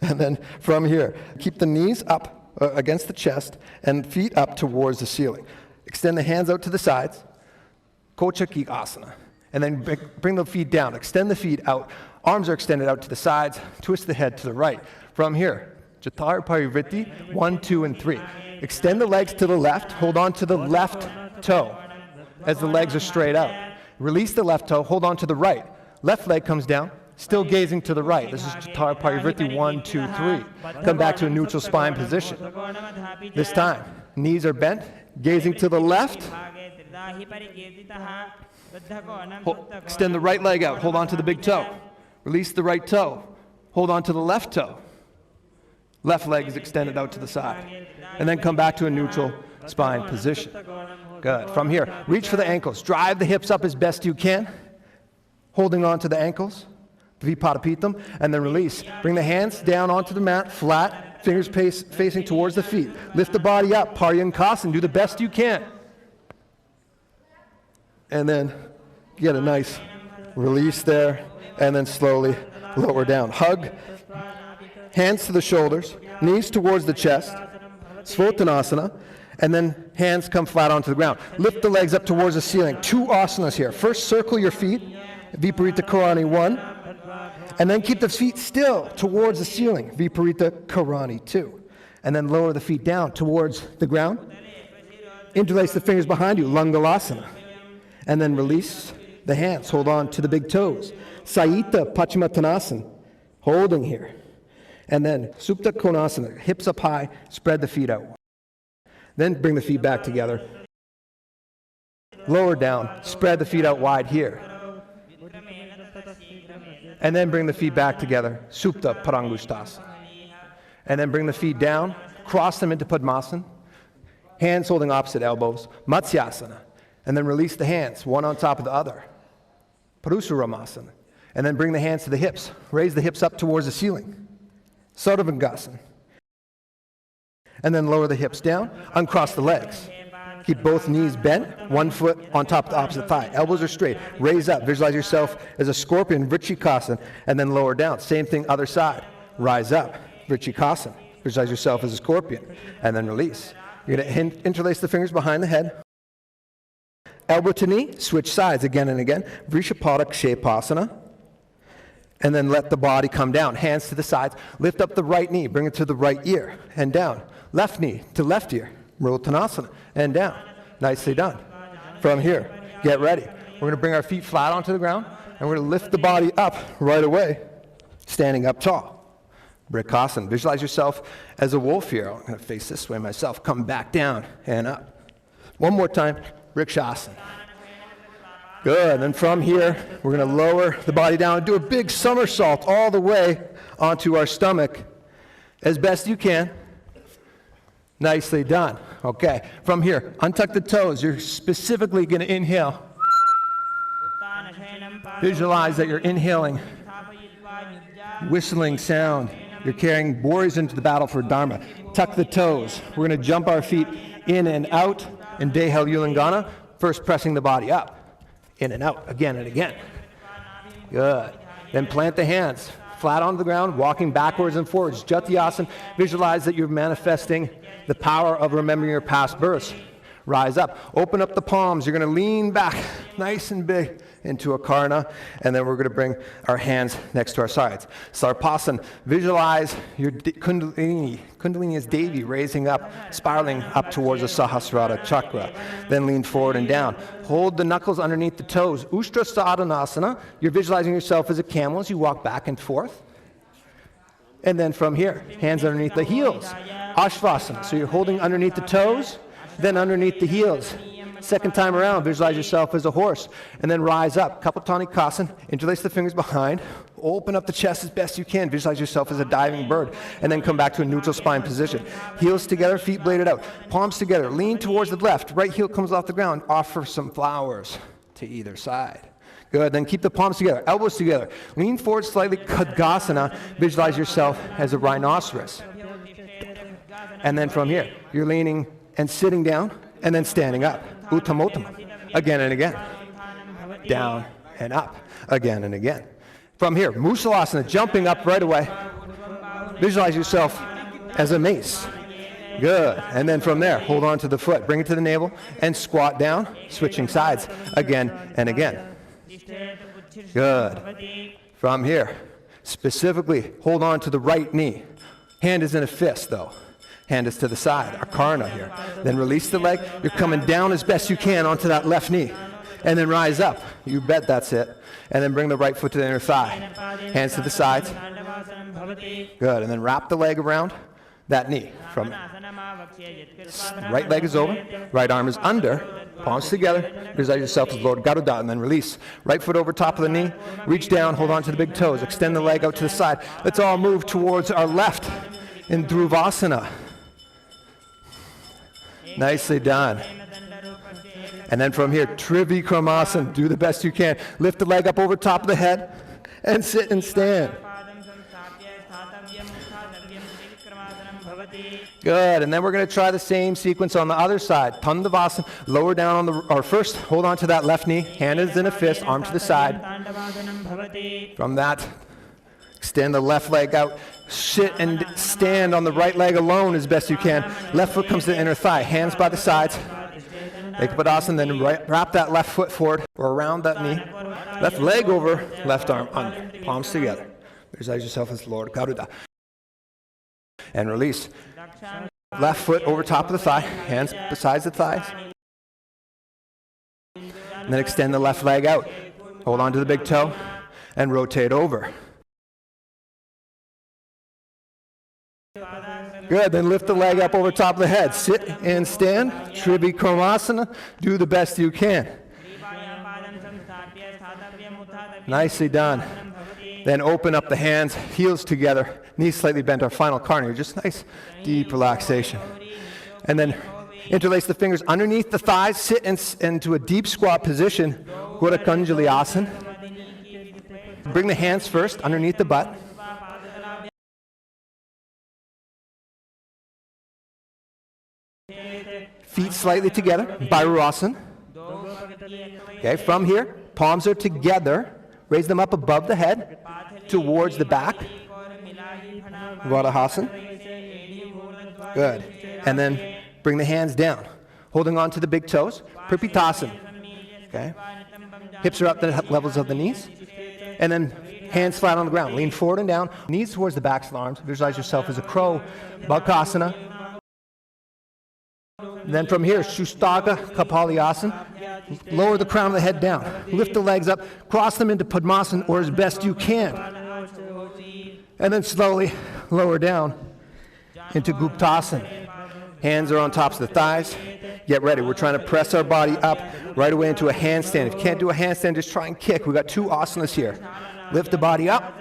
And then from here, keep the knees up against the chest and feet up towards the ceiling. Extend the hands out to the sides. Kochaki asana. And then bring the feet down. Extend the feet out. Arms are extended out to the sides. Twist the head to the right. From here, Jatara Parivritti, 1, 2, and 3. Extend the legs to the left. Hold on to the left toe as the legs are straight out. Release the left toe. Hold on to the right. Left leg comes down. Still gazing to the right. This is Jatara Parivritti, 1, 2, 3. Come back to a neutral spine position. This time, knees are bent, gazing to the left. Extend the right leg out. Hold on to the big toe. Release the right toe. Hold on to the left toe. Left leg is extended out to the side. And then come back to a neutral spine position. Good. From here, reach for the ankles. Drive the hips up as best you can. Holding on to the ankles. Vipadapitam, and then release. Bring the hands down onto the mat, flat, fingers facing towards the feet. Lift the body up, Paryankasana, do the best you can. And then get a nice release there, and then slowly lower down. Hug, hands to the shoulders, knees towards the chest, Svottanasana, and then hands come flat onto the ground. Lift the legs up towards the ceiling. 2 asanas here. First, circle your feet, Viparita Karani 1. And then keep the feet still towards the ceiling, Viparita Karani 2. And then lower the feet down towards the ground. Interlace the fingers behind you, Langalasana. And then release the hands. Hold on to the big toes. Saita Paschimottanasana, holding here. And then Supta Konasana, hips up high, spread the feet out. Then bring the feet back together. Lower down, spread the feet out wide here. And then bring the feet back together, Supta Parangustasana. And then bring the feet down, cross them into Padmasana, hands holding opposite elbows, Matsyasana. And then release the hands, one on top of the other, Parusuramasana. And then bring the hands to the hips, raise the hips up towards the ceiling, Sarvangasana. And then lower the hips down, uncross the legs. Keep both knees bent, one foot on top of the opposite thigh. Elbows are straight. Raise up. Visualize yourself as a scorpion, Vrichikasana, and then lower down. Same thing, other side. Rise up, Vrichikasana. Visualize yourself as a scorpion, and then release. You're going to interlace the fingers behind the head. Elbow to knee, switch sides again and again. Vrishapada Kshepasana. And then let the body come down. Hands to the sides. Lift up the right knee. Bring it to the right ear and down. Left knee to left ear. Mrottanasana, and down. Nicely done. From here, get ready. We're going to bring our feet flat onto the ground, and we're going to lift the body up right away, standing up tall. Vrikasana. Visualize yourself as a wolf here. I'm going to face this way myself. Come back down and up. One more time, Vrikshasana. Good. And from here, we're going to lower the body down and do a big somersault all the way onto our stomach as best you can. Nicely done. Okay, from here, untuck the toes. You're specifically going to inhale. Visualize that you're inhaling, whistling sound. You're carrying warriors into the battle for Dharma. Tuck the toes. We're going to jump our feet in and out in Dehal Ulangana, first pressing the body up, in and out, again and again. Good. Then plant the hands flat on the ground, walking backwards and forwards. Jatyasana. Visualize that you're manifesting the power of remembering your past births. Rise up. Open up the palms. You're going to lean back nice and big into a karna, and then we're going to bring our hands next to our sides. Sarpasana. Visualize your Kundalini. Kundalini is Devi, raising up, spiraling up towards the Sahasrara chakra. Then lean forward and down. Hold the knuckles underneath the toes. Ushtra Sadhanasana. You're visualizing yourself as a camel as you walk back and forth. And then from here, hands underneath the heels. Ashvasana. So you're holding underneath the toes, then underneath the heels. Second time around, visualize yourself as a horse, and then rise up. Kapaltani Kasan, interlace the fingers behind, open up the chest as best you can, visualize yourself as a diving bird, and then come back to a neutral spine position. Heels together, feet bladed out, palms together, lean towards the left, right heel comes off the ground, offer some flowers to either side. Good, then keep the palms together, elbows together, lean forward slightly, Khadgasana, visualize yourself as a rhinoceros. And then from here, you're leaning and sitting down, and then standing up. Uttamottama, again and again. Down and up, again and again. From here, Musalasana, jumping up right away. Visualize yourself as a mace. Good. And then from there, hold on to the foot, bring it to the navel, and squat down, switching sides, again and again. Good. From here, specifically, hold on to the right knee. Hand is in a fist, though. Hand is to the side, Akarna here. Then release the leg. You're coming down as best you can onto that left knee. And then rise up. You bet that's it. And then bring the right foot to the inner thigh. Hands to the sides. Good. And then wrap the leg around that knee. From right leg is over. Right arm is under. Palms together. Visualize yourself as Lord Garuda. And then release. Right foot over top of the knee. Reach down. Hold on to the big toes. Extend the leg out to the side. Let's all move towards our left in Dhruvasana. Nicely done. And then from here, Trivikramasana, do the best you can. Lift the leg up over top of the head and sit and stand. Good, and then we're going to try the same sequence on the other side. Tandavasana, lower down on the, or first, hold on to that left knee, hand is in a fist, arm to the side. From that, extend the left leg out. Sit and stand on the right leg alone as best you can. Left foot comes to the inner thigh. Hands by the sides. Ekpadasana, then wrap that left foot forward or around that knee. Left leg over, left arm under. Palms together. Visualize yourself as Lord Garuda. And release. Left foot over top of the thigh. Hands besides the thighs. And then extend the left leg out. Hold on to the big toe and rotate over. Good, then lift the leg up over top of the head. Sit and stand, Trivikramasana, do the best you can. Nicely done. Then open up the hands, heels together, knees slightly bent, our final karna. Just nice, deep relaxation. And then interlace the fingers underneath the thighs, sit into a deep squat position, Gorakanjali asana. Bring the hands first, underneath the butt. Feet slightly together, Bhairasana. Okay, from here, palms are together. Raise them up above the head, towards the back. Vadahasana. Good. And then bring the hands down, holding on to the big toes. Purification. Okay. Hips are up to the levels of the knees. And then hands flat on the ground. Lean forward and down. Knees towards the backs of the arms. Visualize yourself as a crow. Bakasana. And then from here, Shustaka Kapalyasana. Lower the crown of the head down. Lift the legs up. Cross them into Padmasana or as best you can. And then slowly lower down into Guptasana. Hands are on tops of the thighs. Get ready. We're trying to press our body up right away into a handstand. If you can't do a handstand, just try and kick. We've got two asanas here. Lift the body up.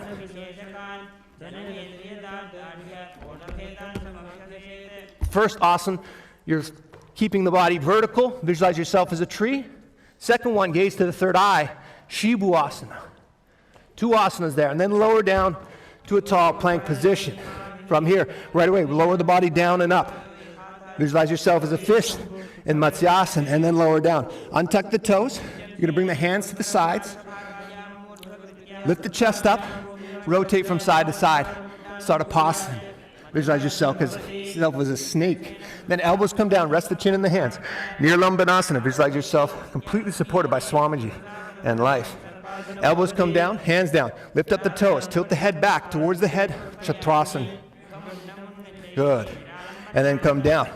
First asana, you're keeping the body vertical. Visualize yourself as a tree. Second one, gaze to the third eye. Shibu asana. Two asanas there. And then lower down to a tall plank position. From here, right away, lower the body down and up. Visualize yourself as a fish in Matsyasana, and then lower down. Untuck the toes. You're going to bring the hands to the sides. Lift the chest up. Rotate from side to side. Sarvapasana. Visualize yourself as a snake. Then elbows come down. Rest the chin in the hands. Nirlambanasana. Visualize yourself completely supported by Swamiji and life. Elbows come down. Hands down. Lift up the toes. Tilt the head back towards the head. Chatrasana. Good. And then come down.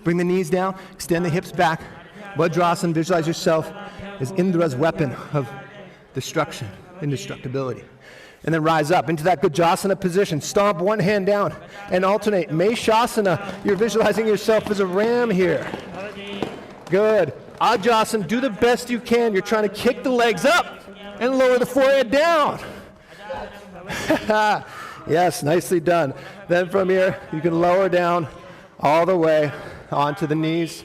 Bring the knees down. Extend the hips back. Vajrasana. Visualize yourself as Indra's weapon of destruction, indestructibility. And then rise up into that Gajasana position. Stomp one hand down and alternate. Meshasana. You're visualizing yourself as a ram here. Good. Ajasana, do the best you can. You're trying to kick the legs up and lower the forehead down. Yes, nicely done. Then from here, you can lower down all the way onto the knees.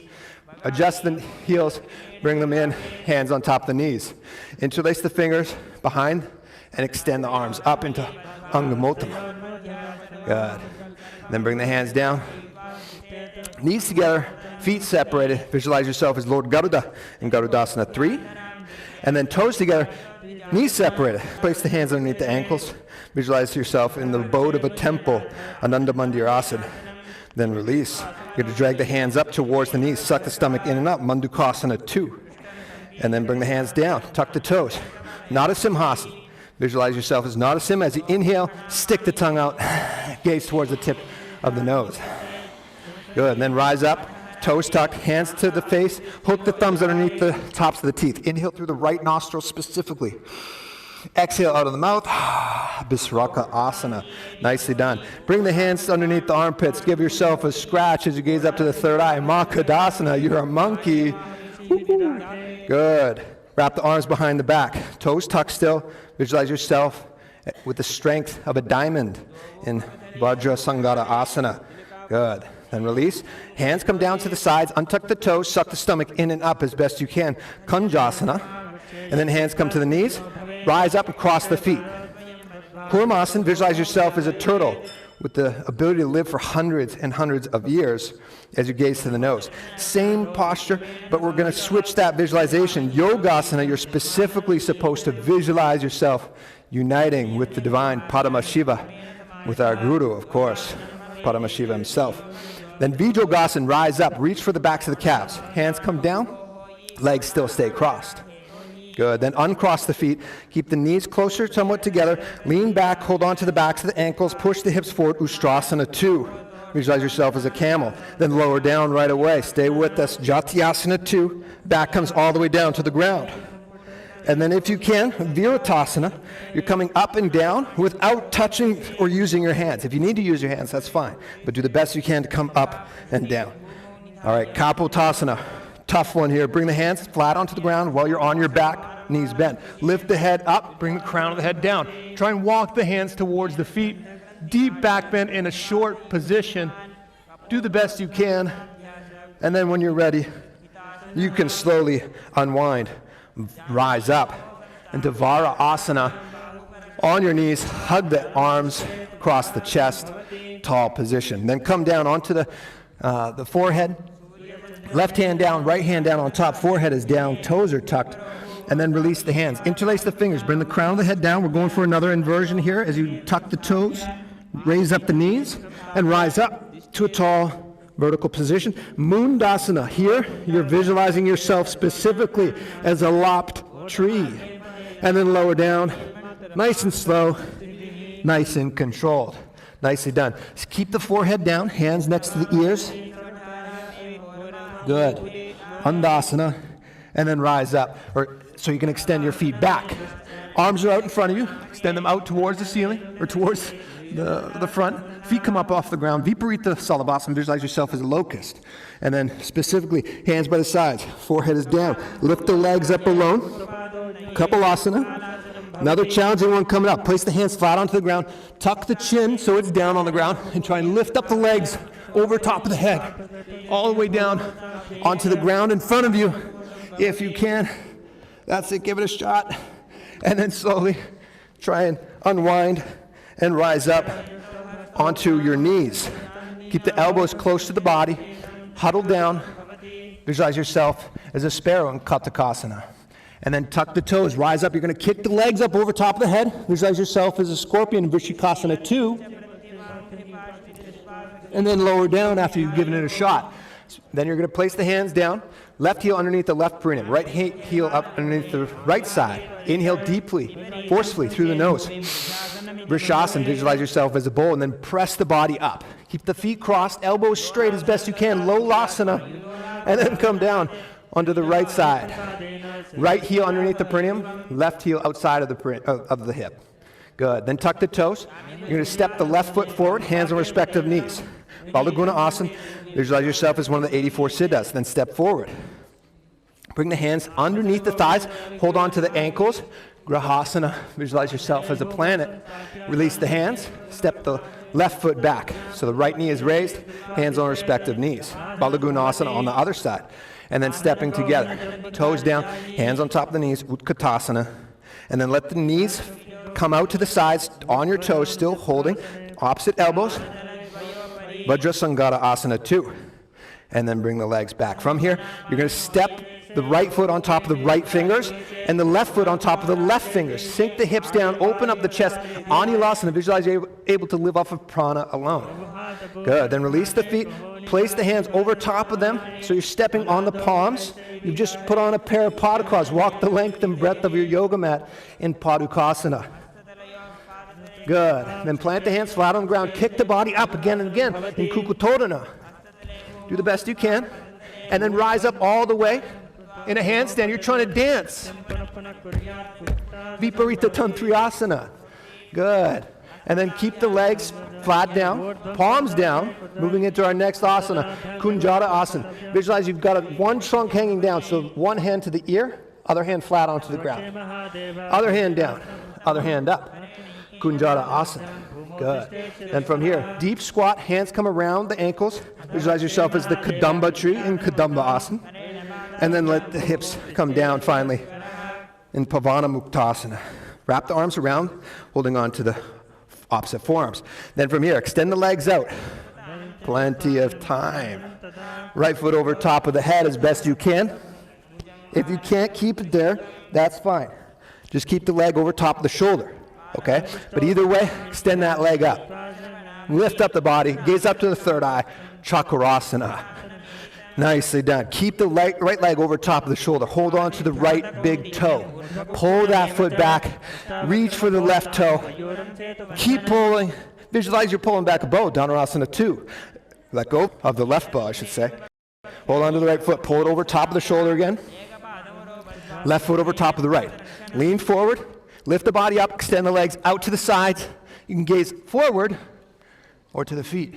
Adjust the heels, bring them in, hands on top of the knees. Interlace the fingers behind and extend the arms up into Angamottama. Good. Then bring the hands down. Knees together, feet separated. Visualize yourself as Lord Garuda in Garudasana 3. And then toes together, knees separated. Place the hands underneath the ankles. Visualize yourself in the abode of a temple, Ananda Mandir Asana. Then release. You're going to drag the hands up towards the knees. Suck the stomach in and up, Mandukasana 2. And then bring the hands down. Tuck the toes. Nada Simhasana. Visualize yourself as Nada Sim. As you inhale, stick the tongue out. Gaze towards the tip of the nose. Good. And then rise up. Toes tucked, hands to the face, hook the thumbs underneath the tops of the teeth. Inhale through the right nostril specifically. Exhale out of the mouth. Bisraka Asana. Nicely done. Bring the hands underneath the armpits. Give yourself a scratch as you gaze up to the third eye. Makadasana. You're a monkey. Woo-hoo. Good. Wrap the arms behind the back. Toes tucked still. Visualize yourself with the strength of a diamond in Vajra Sangara Asana. Good. Then release. Hands come down to the sides. Untuck the toes. Suck the stomach in and up as best you can. Kunjasana. And then hands come to the knees. Rise up and cross the feet. Kurmasana. Visualize yourself as a turtle with the ability to live for hundreds and hundreds of years as you gaze to the nose. Same posture, but we're going to switch that visualization. Yogasana, you're specifically supposed to visualize yourself uniting with the divine Paramashiva, with our Guru, of course, Paramashiva himself. Then Vijogasana, rise up, reach for the backs of the calves. Hands come down, legs still stay crossed. Good. Then uncross the feet. Keep the knees closer somewhat together. Lean back, hold on to the backs of the ankles, push the hips forward. Ustrasana 2. Visualize yourself as a camel. Then lower down right away. Stay with us. Jatyasana 2. Back comes all the way down to the ground. And then if you can, Viratasana, you're coming up and down without touching or using your hands. If you need to use your hands, that's fine. But do the best you can to come up and down. All right, Kapotasana. Tough one here. Bring the hands flat onto the ground while you're on your back, knees bent. Lift the head up, bring the crown of the head down. Try and walk the hands towards the feet. Deep back bend in a short position. Do the best you can. And then when you're ready, you can slowly unwind. Rise up into Vara Asana. On your knees, hug the arms, cross the chest, tall position. Then come down onto the forehead. Left hand down, right hand down on top. Forehead is down, toes are tucked. And then release the hands. Interlace the fingers. Bring the crown of the head down. We're going for another inversion here as you tuck the toes. Raise up the knees and rise up to a tall vertical position. Mundasana. Here, you're visualizing yourself specifically as a lopped tree. And then lower down, nice and slow, nice and controlled. Nicely done. Just keep the forehead down, hands next to the ears. Good. Andasana. And then rise up. So you can extend your feet back. Arms are out in front of you. Extend them out towards the ceiling or towards the front. Feet come up off the ground. Viparita Salabhasana. Visualize yourself as a locust. And then specifically, hands by the sides. Forehead is down. Lift the legs up alone. Kapalasana. Another challenging one coming up. Place the hands flat onto the ground. Tuck the chin so it's down on the ground. And try and lift up the legs over top of the head. All the way down onto the ground in front of you. If you can. That's it. Give it a shot. And then slowly try and unwind and rise up onto your knees. Keep the elbows close to the body. Huddle down. Visualize yourself as a sparrow in Katakasana. And then tuck the toes. Rise up. You're going to kick the legs up over top of the head. Visualize yourself as a scorpion in Vrishikasana 2. And then lower down after you've given it a shot. Then you're going to place the hands down. Left heel underneath the left perineum. Right heel up underneath the right side. Inhale deeply, forcefully through the nose. Vrishasana, visualize yourself as a bowl, and then press the body up. Keep the feet crossed, elbows straight as best you can. Low lasana. And then come down onto the right side. Right heel underneath the perineum. Left heel outside of the hip. Good. Then tuck the toes. You're going to step the left foot forward, hands on respective knees. Balaguna Asana. Visualize yourself as one of the 84 siddhas. Then step forward. Bring the hands underneath the thighs. Hold on to the ankles. Grahasana. Visualize yourself as a planet. Release the hands. Step the left foot back. So the right knee is raised, hands on respective knees. Balagunasana on the other side. And then stepping together. Toes down, hands on top of the knees, Utkatasana. And then let the knees come out to the sides on your toes, still holding. Opposite elbows. Vajrasangata Asana 2. And then bring the legs back. From here, you're going to step the right foot on top of the right fingers and the left foot on top of the left fingers. Sink the hips down, open up the chest. Anulasana, visualize you're able to live off of prana alone. Good. Then release the feet. Place the hands over top of them so you're stepping on the palms. You've just put on a pair of padukas. Walk the length and breadth of your yoga mat in Padukasana. Good. Then plant the hands flat on the ground. Kick the body up again and again in Kukutodana. Do the best you can. And then rise up all the way. In a handstand, you're trying to dance. Viparita Tantriyasana. Good. And then keep the legs flat down, palms down, moving into our next asana, Kunjata Asana. Visualize you've got one trunk hanging down, so one hand to the ear, other hand flat onto the ground. Other hand down, other hand up. Kunjata Asana. Good. Then from here, deep squat, hands come around the ankles. Visualize yourself as the Kadamba tree in Kadamba Asana. And then let the hips come down finally in Pavana Muktasana. Wrap the arms around, holding on to the opposite forearms. Then from here, extend the legs out. Plenty of time. Right foot over top of the head as best you can. If you can't keep it there, that's fine. Just keep the leg over top of the shoulder. Okay? But either way, extend that leg up. Lift up the body, gaze up to the third eye, Chakrasana. Nicely done. Keep the right leg over top of the shoulder. Hold on to the right big toe. Pull that foot back. Reach for the left toe. Keep pulling. Visualize you're pulling back a bow, Dhanurasana 2. Let go of the left bow, I should say. Hold on to the right foot. Pull it over top of the shoulder again. Left foot over top of the right. Lean forward. Lift the body up. Extend the legs out to the sides. You can gaze forward or to the feet.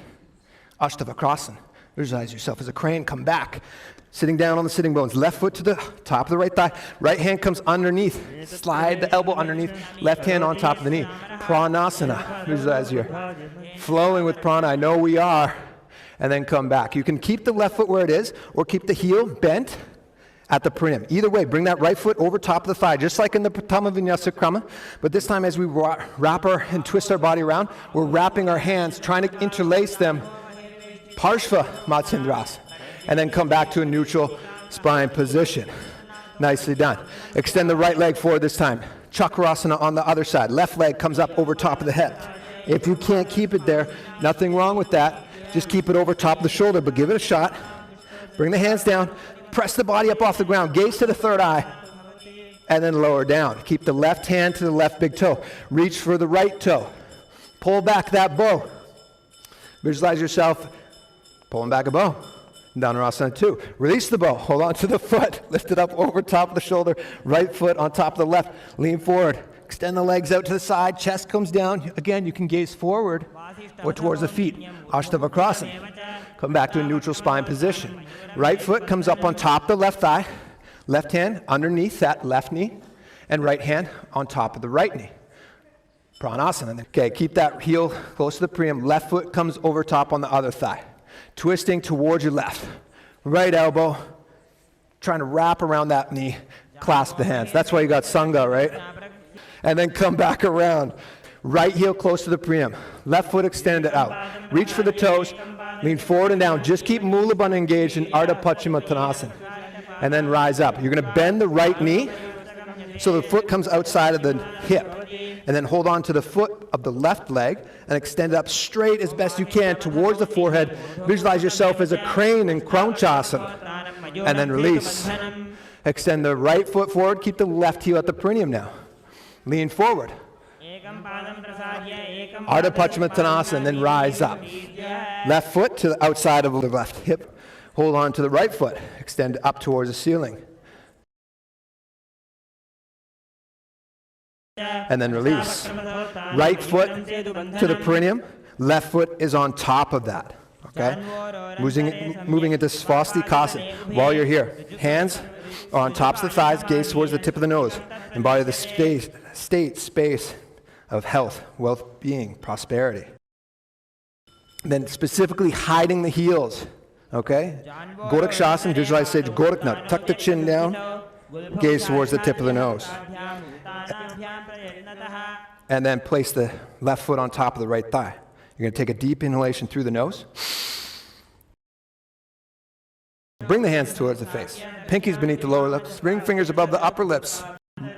Ashtavakrasana. Visualize yourself as a crane. Come back. Sitting down on the sitting bones. Left foot to the top of the right thigh. Right hand comes underneath. Slide the elbow underneath. Left hand on top of the knee. Pranasana. Visualize you're flowing with prana. I know we are. And then come back. You can keep the left foot where it is or keep the heel bent at the pranam. Either way, bring that right foot over top of the thigh, just like in the Pratama Vinyasa Krama. But this time as we wrap and twist our body around, we're wrapping our hands, trying to interlace them. Parshva Matsyendras. And then come back to a neutral spine position. Nicely done. Extend the right leg forward this time. Chakrasana on the other side. Left leg comes up over top of the head. If you can't keep it there, nothing wrong with that. Just keep it over top of the shoulder, but give it a shot. Bring the hands down. Press the body up off the ground. Gaze to the third eye. And then lower down. Keep the left hand to the left big toe. Reach for the right toe. Pull back that bow. Visualize yourself pulling back a bow. Dhanurasana 2. Release the bow. Hold on to the foot. Lift it up over top of the shoulder. Right foot on top of the left. Lean forward. Extend the legs out to the side. Chest comes down. Again, you can gaze forward or towards the feet. Ashtavakrasana. Come back to a neutral spine position. Right foot comes up on top of the left thigh. Left hand underneath that left knee. And right hand on top of the right knee. Pranasana. Okay, keep that heel close to the pranam. Left foot comes over top on the other thigh. Twisting towards your left. Right elbow. Trying to wrap around that knee. Clasp the hands. That's why you got Sangha, right? And then come back around. Right heel close to the pranam. Left foot extended out. Reach for the toes. Lean forward and down. Just keep Mula Bandha engaged in Ardha Paschimottanasana. And then rise up. You're going to bend the right knee so the foot comes outside of the hip. And then hold on to the foot of the left leg and extend it up straight as best you can towards the forehead. Visualize yourself as a crane in Kraunchasana. And then release. Extend the right foot forward. Keep the left heel at the perineum now. Lean forward. Ardha Paschimottanasana, and then rise up. Left foot to the outside of the left hip. Hold on to the right foot. Extend up towards the ceiling. And then release. Right foot to the perineum. Left foot is on top of that. Okay? Moving into Svastikasana. While you're here, hands are on tops of the thighs, gaze towards the tip of the nose. Embody the space of health, well-being, prosperity. Then specifically hiding the heels, okay? Gorakshasana, visualize Sage Goraknath. Tuck the chin down, gaze towards the tip of the nose. And then place the left foot on top of the right thigh. You're going to take a deep inhalation through the nose. Bring the hands towards the face. Pinkies beneath the lower lips. Ring fingers above the upper lips.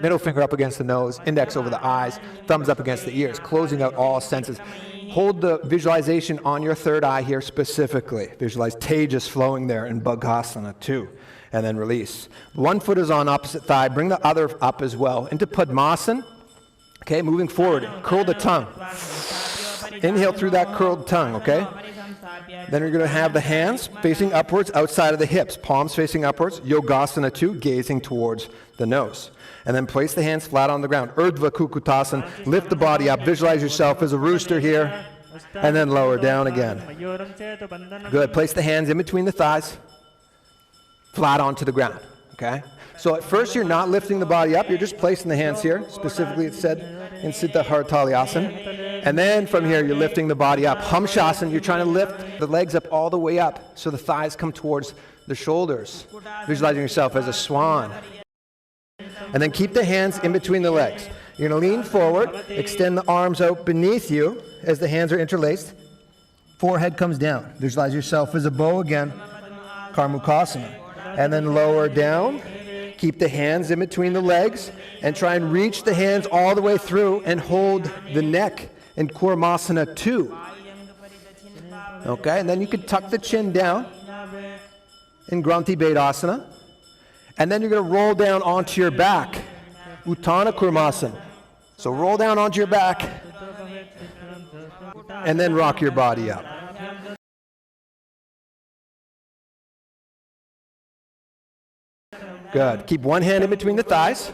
Middle finger up against the nose. Index over the eyes. Thumbs up against the ears. Closing out all senses. Hold the visualization on your third eye here specifically. Visualize Tejas flowing there in Bhagasana too. And then release. One foot is on opposite thigh. Bring the other up as well. Into Padmasana. Okay, moving forward. Curl the tongue. Inhale through that curled tongue, okay? Then you're going to have the hands facing upwards outside of the hips. Palms facing upwards. Yogasana 2, gazing towards the nose. And then place the hands flat on the ground. Urdhva Kukutasana. Lift the body up. Visualize yourself as a rooster here. And then lower down again. Good. Place the hands in between the thighs. Flat onto the ground, okay? So at first you're not lifting the body up. You're just placing the hands here. Specifically it said in Siddha Hartalyasana. And then from here, you're lifting the body up. Hamshasana, you're trying to lift the legs up all the way up so the thighs come towards the shoulders. Visualizing yourself as a swan. And then keep the hands in between the legs. You're going to lean forward, extend the arms out beneath you as the hands are interlaced. Forehead comes down. Visualize yourself as a bow again. Karmukasana. And then lower down. Keep the hands in between the legs and try and reach the hands all the way through and hold the neck in Kurmasana 2. Okay, and then you can tuck the chin down in Granthi Bedasana. And then you're going to roll down onto your back. Uttana Kurmasana. So roll down onto your back and then rock your body up. Good. Keep one hand in between the thighs.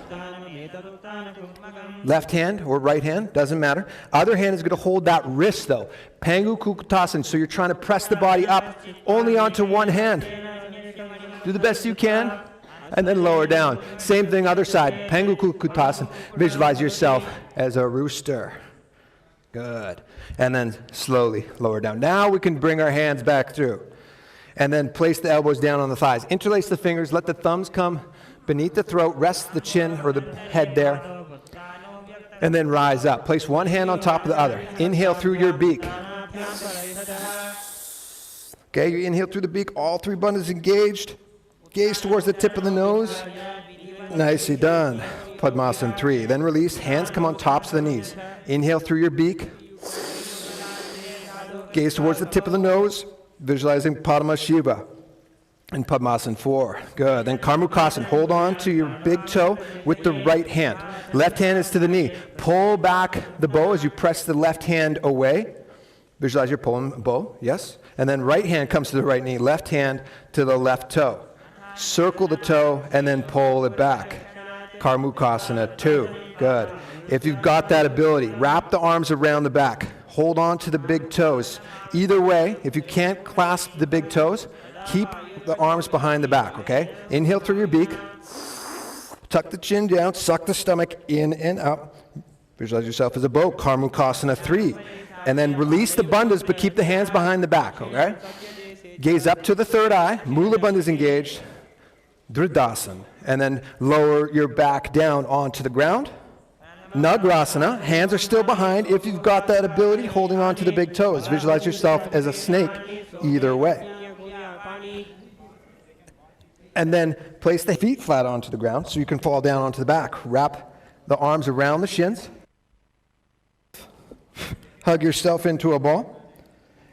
Left hand or right hand, doesn't matter. Other hand is going to hold that wrist though. Pangu Kukutasana. So you're trying to press the body up only onto one hand. Do the best you can. And then lower down. Same thing, other side. Pangu Kukutasana. Visualize yourself as a rooster. Good. And then slowly lower down. Now we can bring our hands back through. And then place the elbows down on the thighs. Interlace the fingers. Let the thumbs come beneath the throat. Rest the chin or the head there. And then rise up. Place one hand on top of the other. Inhale through your beak. Okay, you inhale through the beak. All three bundles engaged. Gaze towards the tip of the nose. Nicely done. Padmasana 3. Then release. Hands come on tops of the knees. Inhale through your beak. Gaze towards the tip of the nose. Visualizing Padma Shiva in Padmasana 4. Good. Then Karmukasana. Hold on to your big toe with the right hand. Left hand is to the knee. Pull back the bow as you press the left hand away. Visualize your pulling bow. Yes. And then right hand comes to the right knee. Left hand to the left toe. Circle the toe and then pull it back. Karmukasana 2. Good. If you've got that ability, wrap the arms around the back. Hold on to the big toes. Either way, if you can't clasp the big toes, keep the arms behind the back, okay? Inhale through your beak. Tuck the chin down, suck the stomach in and up. Visualize yourself as a bow, Karmukasana 3. And then release the bandhas, but keep the hands behind the back, okay? Gaze up to the third eye, Mula bandhas engaged, Dridasana. And then lower your back down onto the ground. Nagrasana, hands are still behind. If you've got that ability, holding on to the big toes. Visualize yourself as a snake either way. And then place the feet flat onto the ground so you can fall down onto the back. Wrap the arms around the shins. Hug yourself into a ball.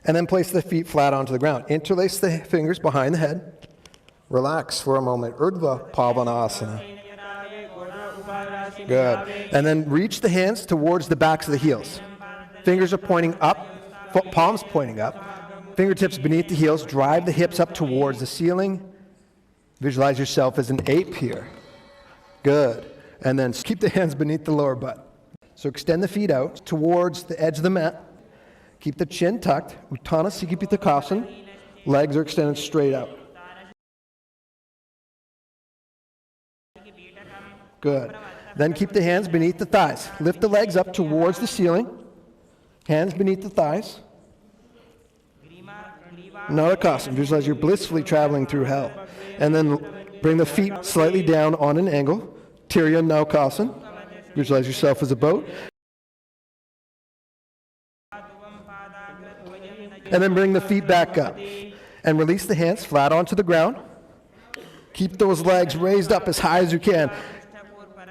And then place the feet flat onto the ground. Interlace the fingers behind the head. Relax for a moment. Urdhva Pavanasana. Good. And then reach the hands towards the backs of the heels. Fingers are pointing up, palms pointing up. Fingertips beneath the heels. Drive the hips up towards the ceiling. Visualize yourself as an ape here. Good. And then keep the hands beneath the lower butt. So extend the feet out towards the edge of the mat. Keep the chin tucked. Uttana Sikipitakasana. Legs are extended straight out. Good. Then keep the hands beneath the thighs. Lift the legs up towards the ceiling. Hands beneath the thighs. Narakasana. Visualize you're blissfully traveling through hell. And then bring the feet slightly down on an angle. Tirya Naukasana. Visualize yourself as a boat. And then bring the feet back up. And release the hands flat onto the ground. Keep those legs raised up as high as you can.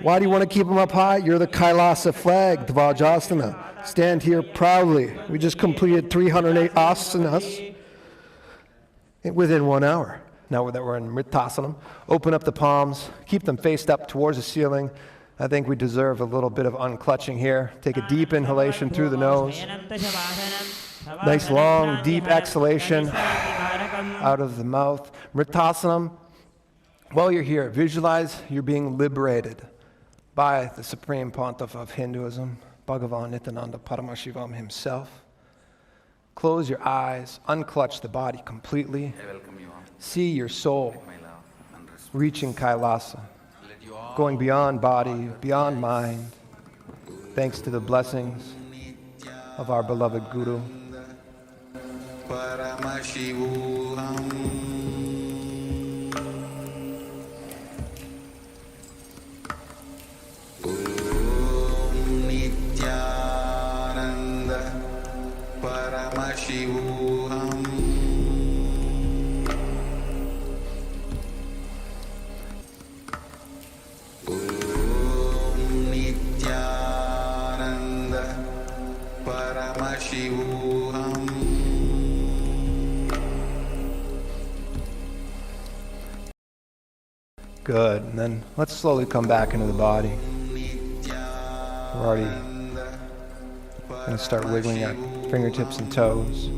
Why do you want to keep them up high? You're the Kailasa flag, Dvajasana. Stand here proudly. We just completed 308 asanas within 1 hour. Now that we're in Mritasana, open up the palms, keep them faced up towards the ceiling. I think we deserve a little bit of unclutching here. Take a deep inhalation through the nose. Nice long, deep exhalation out of the mouth. Mritasana. While you're here, visualize you're being liberated by the Supreme Pontiff of Hinduism, Bhagavan Nithyananda Paramashivam himself. Close your eyes, unclutch the body completely. See your soul reaching Kailasa, going beyond body, beyond mind, thanks to the blessings of our beloved Guru. Good, and then let's slowly come back into the body. We're already going to start wiggling our fingertips and toes.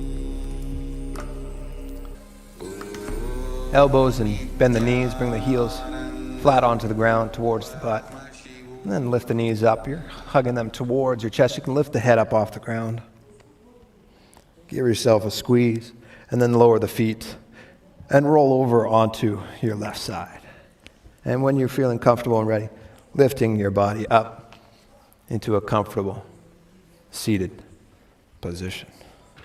Elbows and bend the knees, bring the heels flat onto the ground towards the butt. And then lift the knees up. You're hugging them towards your chest. You can lift the head up off the ground. Give yourself a squeeze, and then lower the feet and roll over onto your left side. And when you're feeling comfortable and ready, lifting your body up into a comfortable seated position.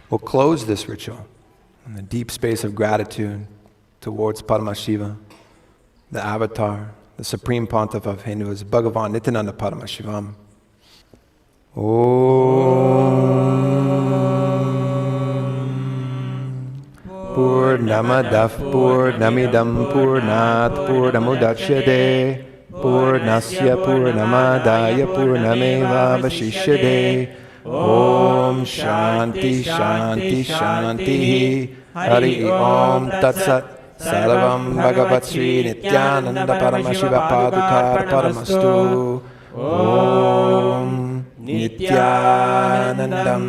We'll close this ritual in the deep space of gratitude towards Paramashiva, the avatar, the Supreme Pontiff of Hinduism, Bhagavan Nithyananda Paramashivam. Purnamadav Purnamidam Purnat Purnamudachyate Purnasya Purnamadaya Purnameva Vashishyate. Om Shanti Shanti Shanti Hari Om Tatsat. Sarvam Bhagavat Sri Nithyananda Paramashiva Padukar Paramastu. Om Nithyanandam